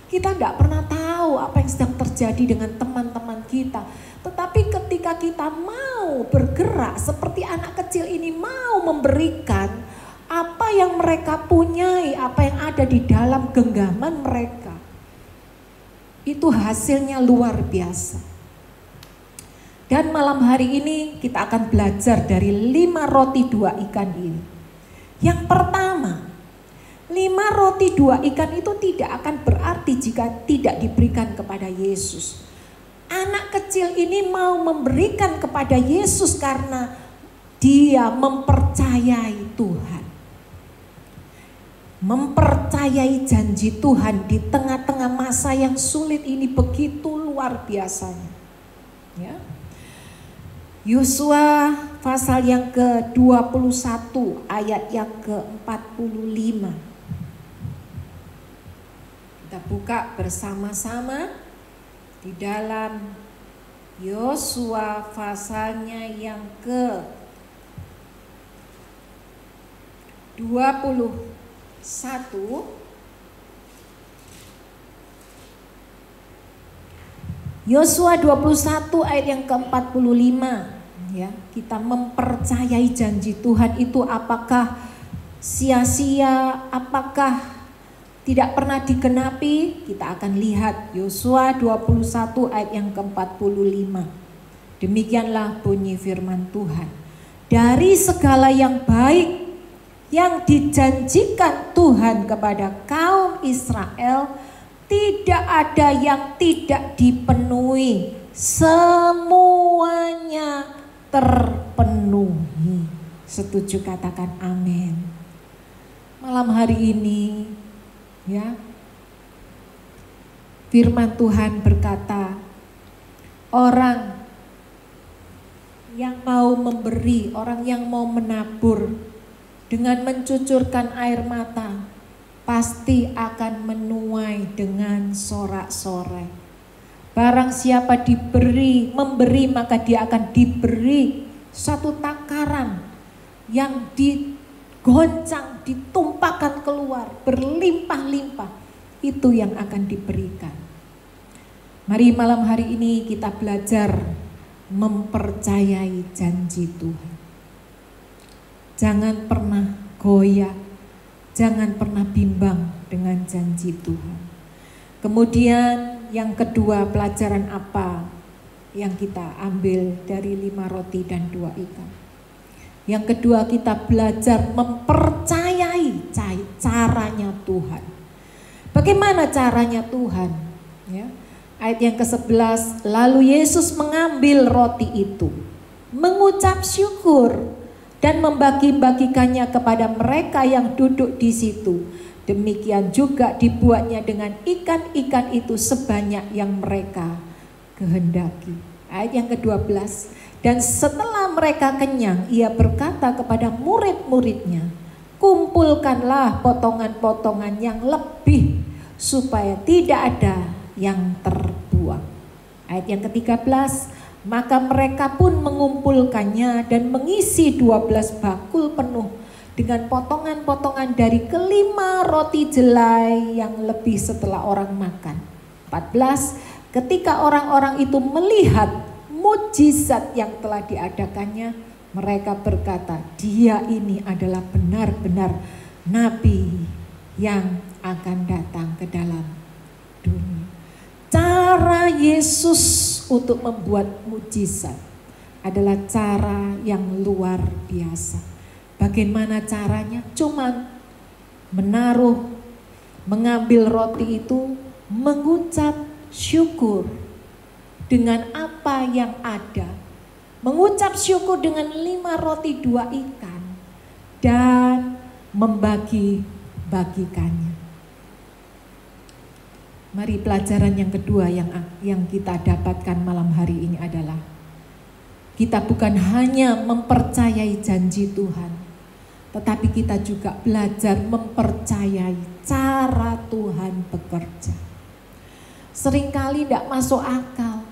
Kita tidak pernah tahu apa yang sedang terjadi dengan teman-teman kita. Tetapi ketika kita mau bergerak seperti anak kecil ini, mau memberikan apa yang mereka punyai, apa yang ada di dalam genggaman mereka, itu hasilnya luar biasa. Dan malam hari ini kita akan belajar dari 5 roti 2 ikan ini. Yang pertama, 5 roti 2 ikan itu tidak akan berarti jika tidak diberikan kepada Yesus. Anak kecil ini mau memberikan kepada Yesus karena dia mempercayai Tuhan. Mempercayai janji Tuhan di tengah-tengah masa yang sulit ini begitu luar biasanya. Ya. Yosua pasal yang ke-21 ayat yang ke-45. Kita buka bersama-sama di dalam Yosua pasalnya yang ke-21. Yosua 21 ayat yang ke-45 ya, kita mempercayai janji Tuhan itu apakah sia-sia, apakah tidak pernah digenapi? Kita akan lihat Yosua 21 ayat yang ke-45. Demikianlah bunyi firman Tuhan. Dari segala yang baik yang dijanjikan Tuhan kepada kaum Israel, tidak ada yang tidak dipenuhi, semuanya terpenuhi. Setuju, katakan amin. Malam hari ini ya, firman Tuhan berkata, orang yang mau memberi, orang yang mau menabur dengan mencucurkan air mata, pasti akan menuai dengan sorak-sorai. Barang siapa memberi, maka dia akan diberi satu takaran yang digoncang, ditumpahkan keluar, berlimpah-limpah. Itu yang akan diberikan. Mari malam hari ini kita belajar mempercayai janji Tuhan. Jangan pernah goyah, jangan pernah bimbang dengan janji Tuhan. Kemudian yang kedua, pelajaran apa yang kita ambil dari 5 roti dan 2 ikan? Yang kedua, kita belajar mempercayai caranya Tuhan. Bagaimana caranya Tuhan? Ya. Ayat yang ke-11, lalu Yesus mengambil roti itu, mengucap syukur, dan membagi-bagikannya kepada mereka yang duduk di situ. Demikian juga dibuatnya dengan ikan-ikan itu sebanyak yang mereka kehendaki. Ayat yang ke-12, dan setelah mereka kenyang, ia berkata kepada murid-muridnya, kumpulkanlah potongan-potongan yang lebih, supaya tidak ada yang terbuang. Ayat yang ke-13, maka mereka pun mengumpulkannya dan mengisi 12 bakul penuh dengan potongan-potongan dari kelima roti jelai yang lebih setelah orang makan. 14, ketika orang-orang itu melihat mujizat yang telah diadakannya, mereka berkata, dia ini adalah benar-benar nabi yang akan datang ke dalam dunia. Cara Yesus untuk membuat mujizat adalah cara yang luar biasa. Bagaimana caranya? Cuman mengambil roti itu, mengucap syukur dengan apa yang ada. Mengucap syukur dengan 5 roti 2 ikan dan membagi-bagikannya. Mari pelajaran yang kedua yang kita dapatkan malam hari ini adalah kita bukan hanya mempercayai janji Tuhan, tetapi kita juga belajar mempercayai cara Tuhan bekerja. Seringkali tidak masuk akal.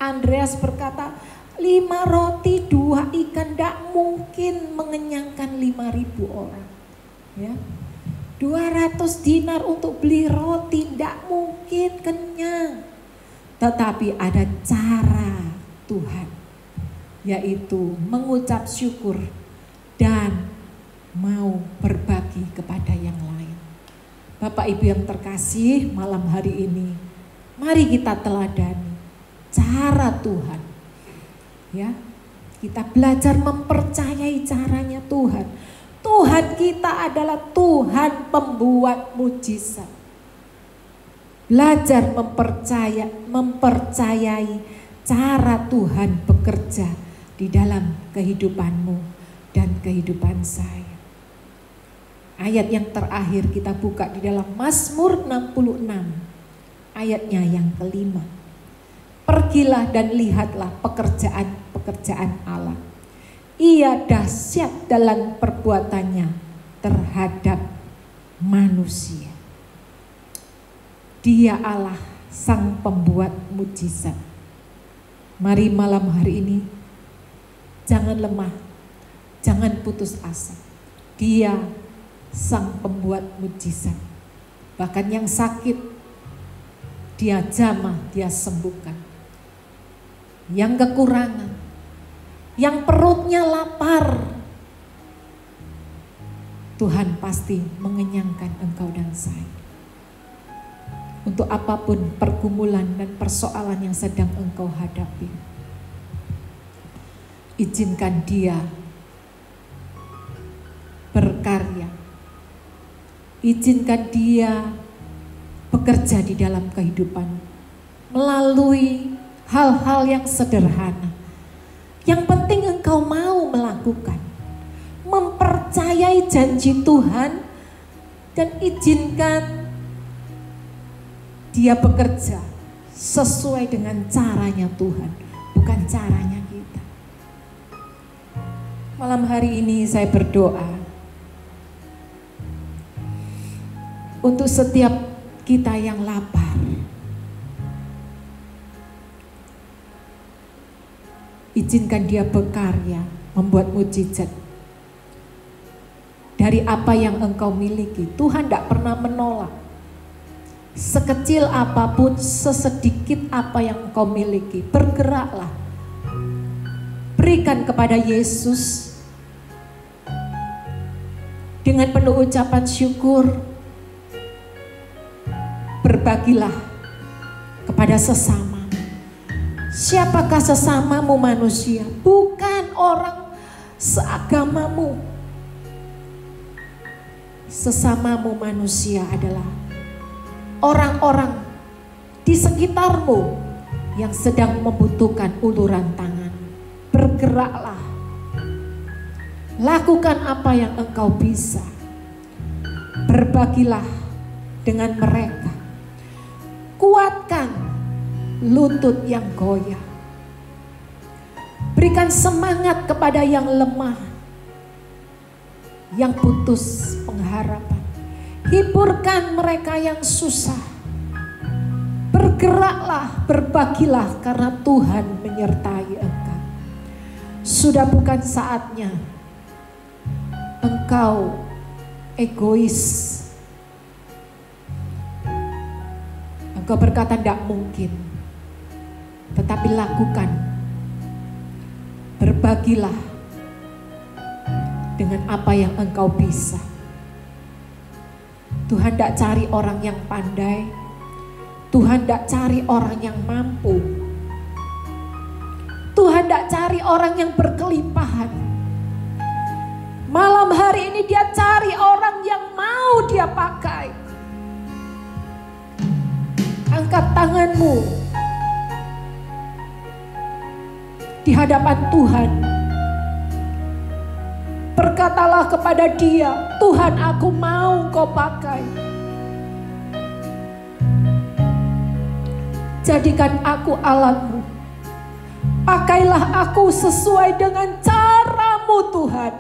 Andreas berkata, 5 roti 2 ikan tidak mungkin mengenyangkan 5.000 orang. Ya. 200 dinar untuk beli roti tidak mungkin kenyang. Tetapi ada cara Tuhan, yaitu mengucap syukur dan mau berbagi kepada yang lain. Bapak Ibu yang terkasih, malam hari ini mari kita teladani cara Tuhan. Ya, kita belajar mempercayai caranya Tuhan. Tuhan kita adalah Tuhan pembuat mujizat. Belajar mempercayai cara Tuhan bekerja di dalam kehidupanmu dan kehidupan saya. Ayat yang terakhir kita buka di dalam Mazmur 66, ayatnya yang kelima. Pergilah dan lihatlah pekerjaan-pekerjaan Allah. Ia dahsyat dalam perbuatannya terhadap manusia. Dia Allah sang pembuat mujizat. Mari malam hari ini jangan lemah, jangan putus asa. Dia sang pembuat mujizat. Bahkan yang sakit dia jamah, dia sembuhkan. Yang kekurangan, yang perutnya lapar, Tuhan pasti mengenyangkan engkau dan saya. Untuk apapun pergumulan dan persoalan yang sedang engkau hadapi, izinkan Dia berkarya. Izinkan Dia bekerja di dalam kehidupan melalui hal-hal yang sederhana. Yang penting engkau mau melakukan, mempercayai janji Tuhan, dan izinkan Dia bekerja sesuai dengan caranya Tuhan, bukan caranya kita. Malam hari ini saya berdoa untuk setiap kita yang lapar. Izinkan Dia berkarya, membuat mujizat. Dari apa yang engkau miliki, Tuhan tidak pernah menolak. Sekecil apapun, sesedikit apa yang engkau miliki, bergeraklah. Berikan kepada Yesus dengan penuh ucapan syukur. Berbagilah kepada sesama. Siapakah sesamamu manusia? Bukan orang seagamamu. Sesamamu manusia adalah orang-orang di sekitarmu yang sedang membutuhkan uluran tangan. Bergeraklah. Lakukan apa yang engkau bisa. Berbagilah dengan mereka. Kuatkan lutut yang goyah. Berikan semangat kepada yang lemah, yang putus pengharapan. Hiburkan mereka yang susah. Bergeraklah, berbagilah karena Tuhan menyertai engkau. Sudah bukan saatnya engkau egois. Engkau berkata tidak mungkin. Tetapi lakukan. Berbagilah dengan apa yang engkau bisa. Tuhan tidak cari orang yang pandai. Tuhan tidak cari orang yang mampu. Tuhan tidak cari orang yang berkelimpahan. Malam hari ini Dia cari orang yang mau Dia pakai. Angkat tanganmu di hadapan Tuhan. Berkatalah kepada Dia, Tuhan aku mau Kau pakai. jadikan aku alat-Mu. Pakailah aku sesuai dengan cara-Mu Tuhan,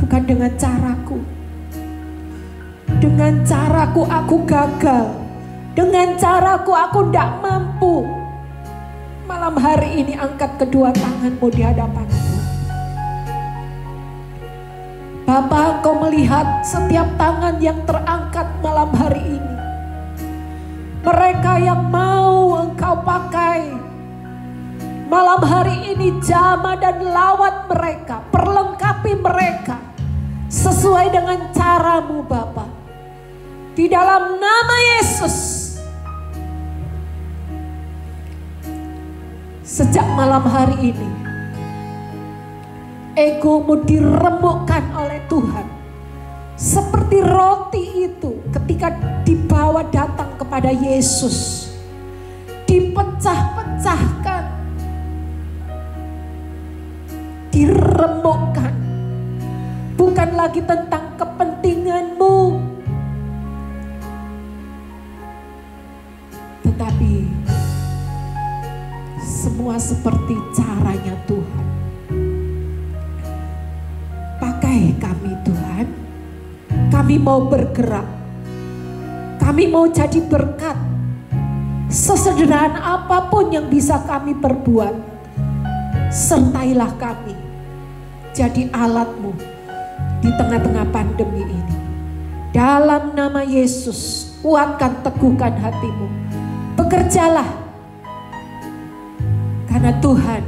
bukan dengan caraku. Dengan caraku aku gagal, dengan caraku aku tidak mampu. Malam hari ini angkat kedua tanganmu di hadapan-Mu. Bapa, Engkau melihat setiap tangan yang terangkat malam hari ini. Mereka yang mau Engkau pakai malam hari ini, jamah dan lawat mereka, perlengkapi mereka sesuai dengan cara-Mu Bapa. Di dalam nama Yesus, sejak malam hari ini, egomu diremukkan oleh Tuhan. Seperti roti itu ketika dibawa datang kepada Yesus, dipecah-pecahkan, diremukkan. Bukan lagi tentang kepentinganmu, tetapi semua seperti caranya Tuhan. Pakai kami Tuhan, kami mau bergerak, kami mau jadi berkat. Sesederhana apapun yang bisa kami perbuat, sertailah kami jadi alat-Mu di tengah-tengah pandemi ini. Dalam nama Yesus, kuatkan, teguhkan hatimu. Bekerjalah, karena Tuhan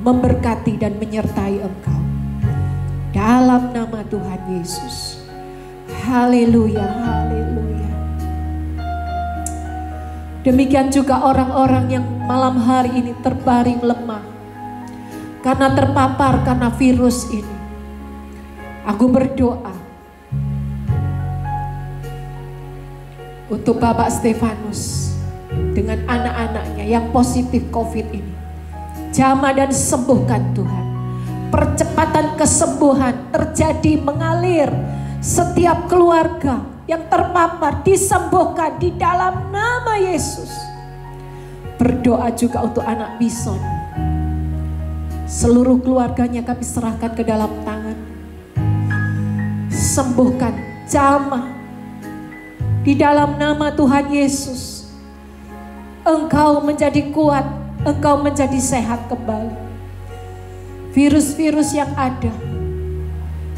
memberkati dan menyertai engkau. Dalam nama Tuhan Yesus. Haleluya, haleluya. Demikian juga orang-orang yang malam hari ini terbaring lemah karena terpapar karena virus ini. Aku berdoa untuk Bapak Stefanus dengan anak-anaknya yang positif COVID ini. Jamah dan sembuhkan Tuhan. Percepatan kesembuhan terjadi, mengalir. Setiap keluarga yang terpapar disembuhkan di dalam nama Yesus. Berdoa juga untuk anak Bison. Seluruh keluarganya kami serahkan ke dalam tangan. Sembuhkan, jamah di dalam nama Tuhan Yesus. Engkau menjadi kuat, engkau menjadi sehat kembali. Virus-virus yang ada,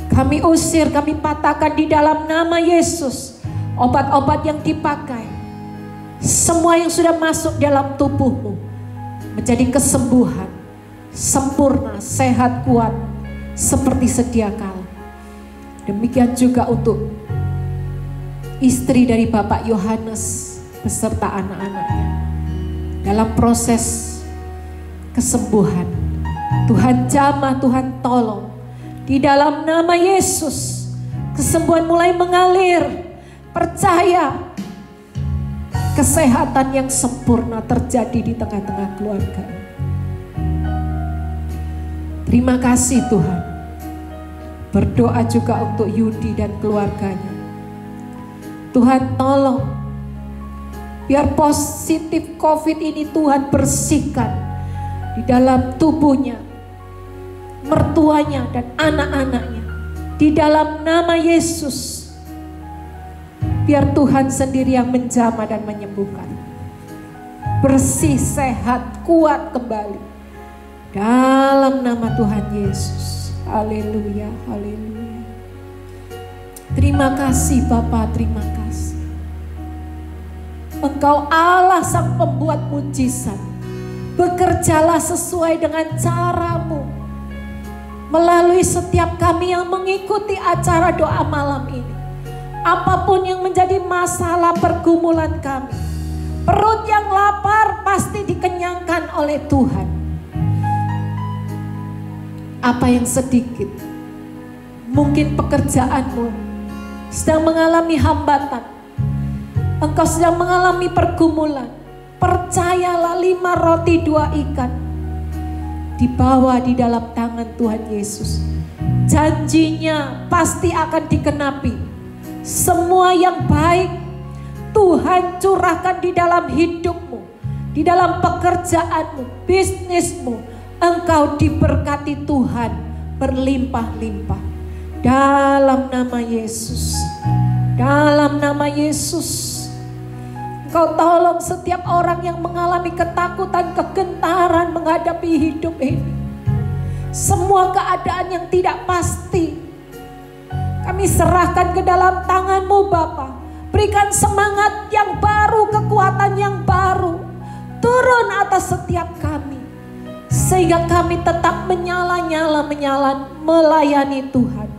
kami usir, kami patahkan di dalam nama Yesus. Obat-obat yang dipakai, semua yang sudah masuk dalam tubuhmu, menjadi kesembuhan, sempurna, sehat, kuat, seperti sedia kala. Demikian juga untuk istri dari Bapak Yohanes beserta anak-anaknya dalam proses kesembuhan. Tuhan jamah, Tuhan tolong. Di dalam nama Yesus, kesembuhan mulai mengalir. Percaya, kesehatan yang sempurna terjadi di tengah-tengah keluarga. Terima kasih Tuhan. Berdoa juga untuk Yudi dan keluarganya. Tuhan tolong, biar positif COVID ini Tuhan bersihkan di dalam tubuhnya, mertuanya dan anak-anaknya. Di dalam nama Yesus, biar Tuhan sendiri yang menjamah dan menyembuhkan. Bersih, sehat, kuat kembali. Dalam nama Tuhan Yesus. Haleluya, haleluya. Terima kasih Bapa, terima kasih. Engkau Allah sang pembuat mujizat. Bekerjalah sesuai dengan cara-Mu. Melalui setiap kami yang mengikuti acara doa malam ini. Apapun yang menjadi masalah pergumulan kami. Perut yang lapar pasti dikenyangkan oleh Tuhan. Apa yang sedikit, mungkin pekerjaanmu sedang mengalami hambatan. Engkau sedang mengalami pergumulan. Percayalah 5 roti 2 ikan dibawa di dalam tangan Tuhan Yesus. Janjinya pasti akan dikenapi. Semua yang baik, Tuhan curahkan di dalam hidupmu, di dalam pekerjaanmu, bisnismu. Engkau diberkati Tuhan berlimpah-limpah. Dalam nama Yesus, dalam nama Yesus. Engkau tolong setiap orang yang mengalami ketakutan, kegentaran menghadapi hidup ini. Semua keadaan yang tidak pasti, kami serahkan ke dalam tangan-Mu Bapa. Berikan semangat yang baru, kekuatan yang baru turun atas setiap kami, sehingga kami tetap menyala melayani Tuhan.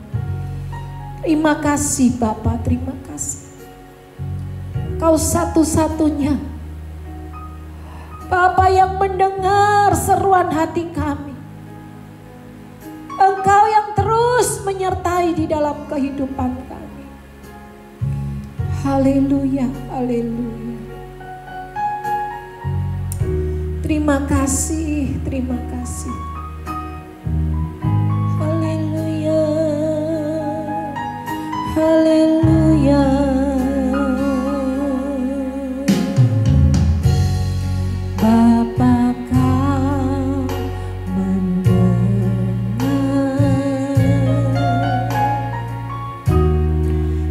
Terima kasih Bapa, terima kasih. Kau satu-satunya Bapa yang mendengar seruan hati kami. Engkau yang terus menyertai di dalam kehidupan kami. Haleluya, haleluya. Terima kasih, terima kasih. Haleluya, haleluya. Bapa Kau mendengar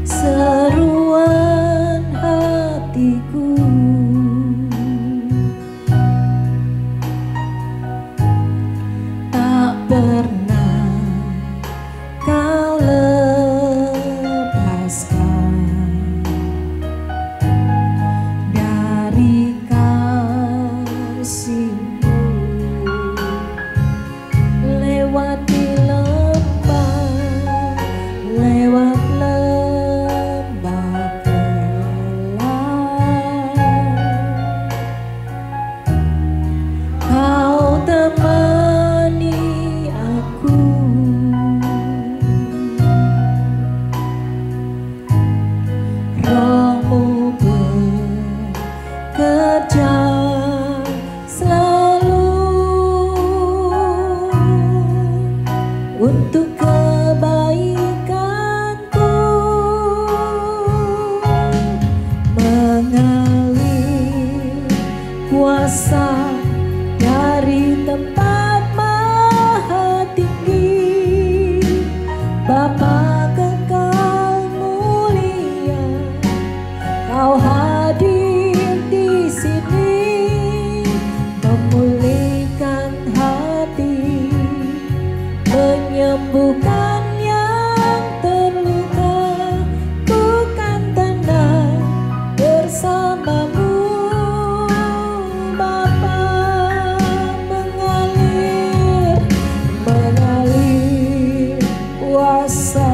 seruan hatiku. Tak pernah Kau lepaskan dari kasih-Mu. Lewati lembah, lewat lembah gelap, Kau temani aku. Roh-Mu bekerja selalu untuk kebaikanku, mengalir kuasa dari tempat maha tinggi. Bapa kekal mulia, Kau hadir di sini, memulihkan hati, menyembuhkan yang terluka. Ku kan tenang bersama-Mu Bapa. Mengalir kuasa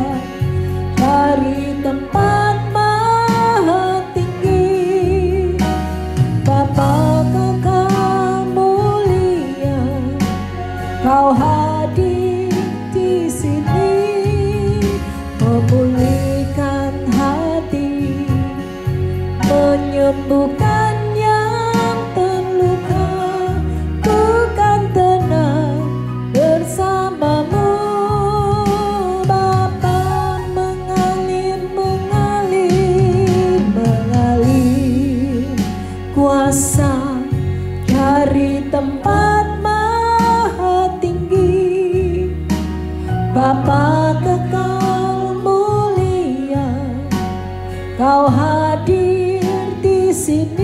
dari tempat maha tinggi. Bapa kekal mulia, Kau hadir di sini, memulihkan hati, menyembuhkan yang terluka. Ku kan tenang bersama-Mu Bapa. Mengalir kuasa dari tempat maha tinggi. Bapa kekal mulia, Kau hadir di sini,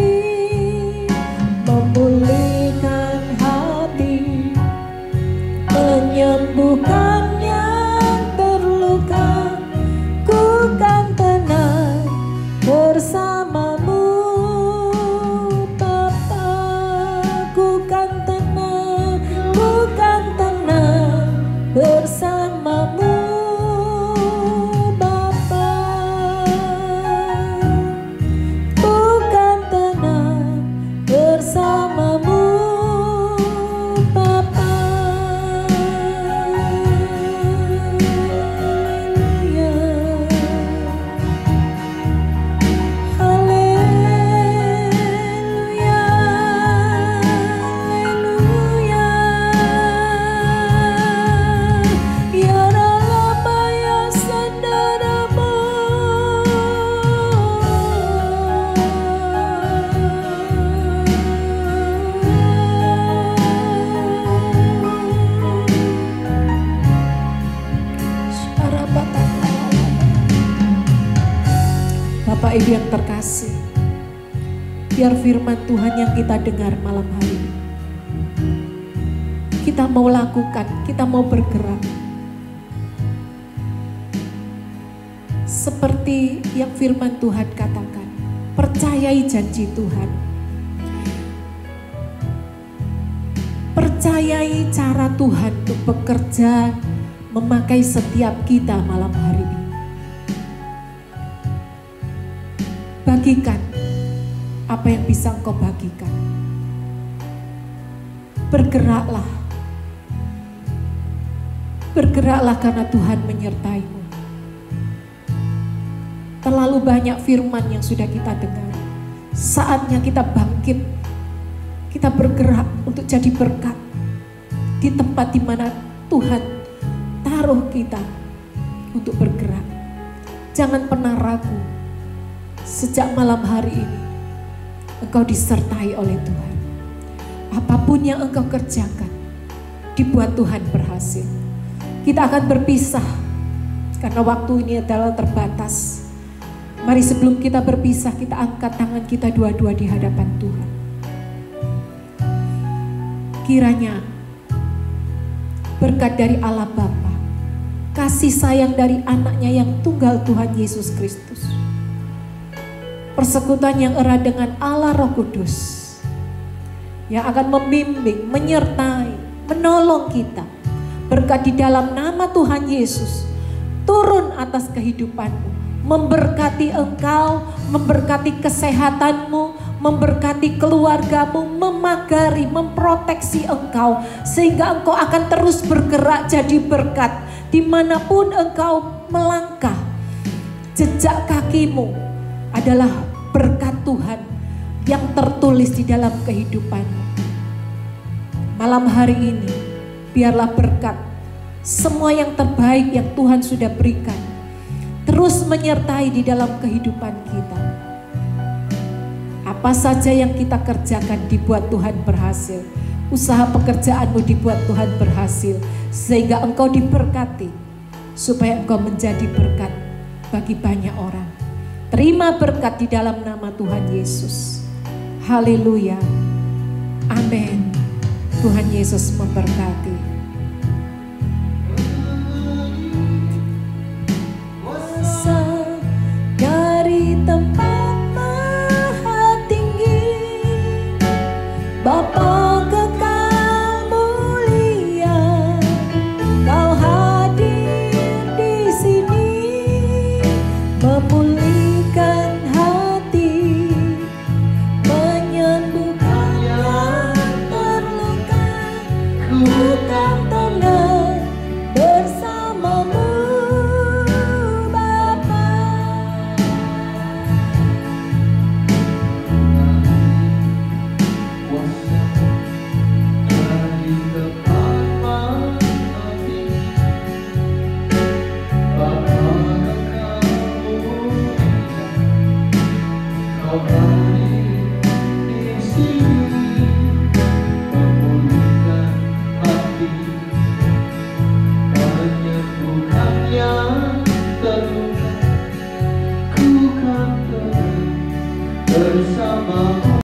Bapak Ibu yang terkasih, biar firman Tuhan yang kita dengar malam hari ini, kita mau lakukan, kita mau bergerak. Seperti yang firman Tuhan katakan, percayai janji Tuhan. Percayai cara Tuhan untuk bekerja, memakai setiap kita malam hari ini. Bagikan apa yang bisa engkau bagikan. Bergeraklah. Bergeraklah karena Tuhan menyertaimu. Terlalu banyak firman yang sudah kita dengar. Saatnya kita bangkit. Kita bergerak untuk jadi berkat di tempat di mana Tuhan taruh kita untuk bergerak. Jangan pernah ragu. Sejak malam hari ini engkau disertai oleh Tuhan. Apapun yang engkau kerjakan, dibuat Tuhan berhasil. Kita akan berpisah karena waktu ini adalah terbatas. Mari sebelum kita berpisah, kita angkat tangan kita dua-dua di hadapan Tuhan. Kiranya berkat dari Allah Bapa, kasih sayang dari anaknya yang tunggal Tuhan Yesus Kristus, persekutuan yang erat dengan Allah Roh Kudus yang akan membimbing, menyertai, menolong kita. Berkat di dalam nama Tuhan Yesus turun atas kehidupanmu, memberkati engkau, memberkati kesehatanmu, memberkati keluargamu, memagari, memproteksi engkau, sehingga engkau akan terus bergerak jadi berkat dimanapun engkau melangkah. Jejak kakimu adalah berkat Tuhan yang tertulis di dalam kehidupanmu. Malam hari ini biarlah berkat semua yang terbaik yang Tuhan sudah berikan terus menyertai di dalam kehidupan kita. Apa saja yang kita kerjakan dibuat Tuhan berhasil. Usaha pekerjaanmu dibuat Tuhan berhasil, sehingga engkau diberkati, supaya engkau menjadi berkat bagi banyak orang. Terima berkat di dalam nama Tuhan Yesus. Haleluya. Amin. Tuhan Yesus memberkati.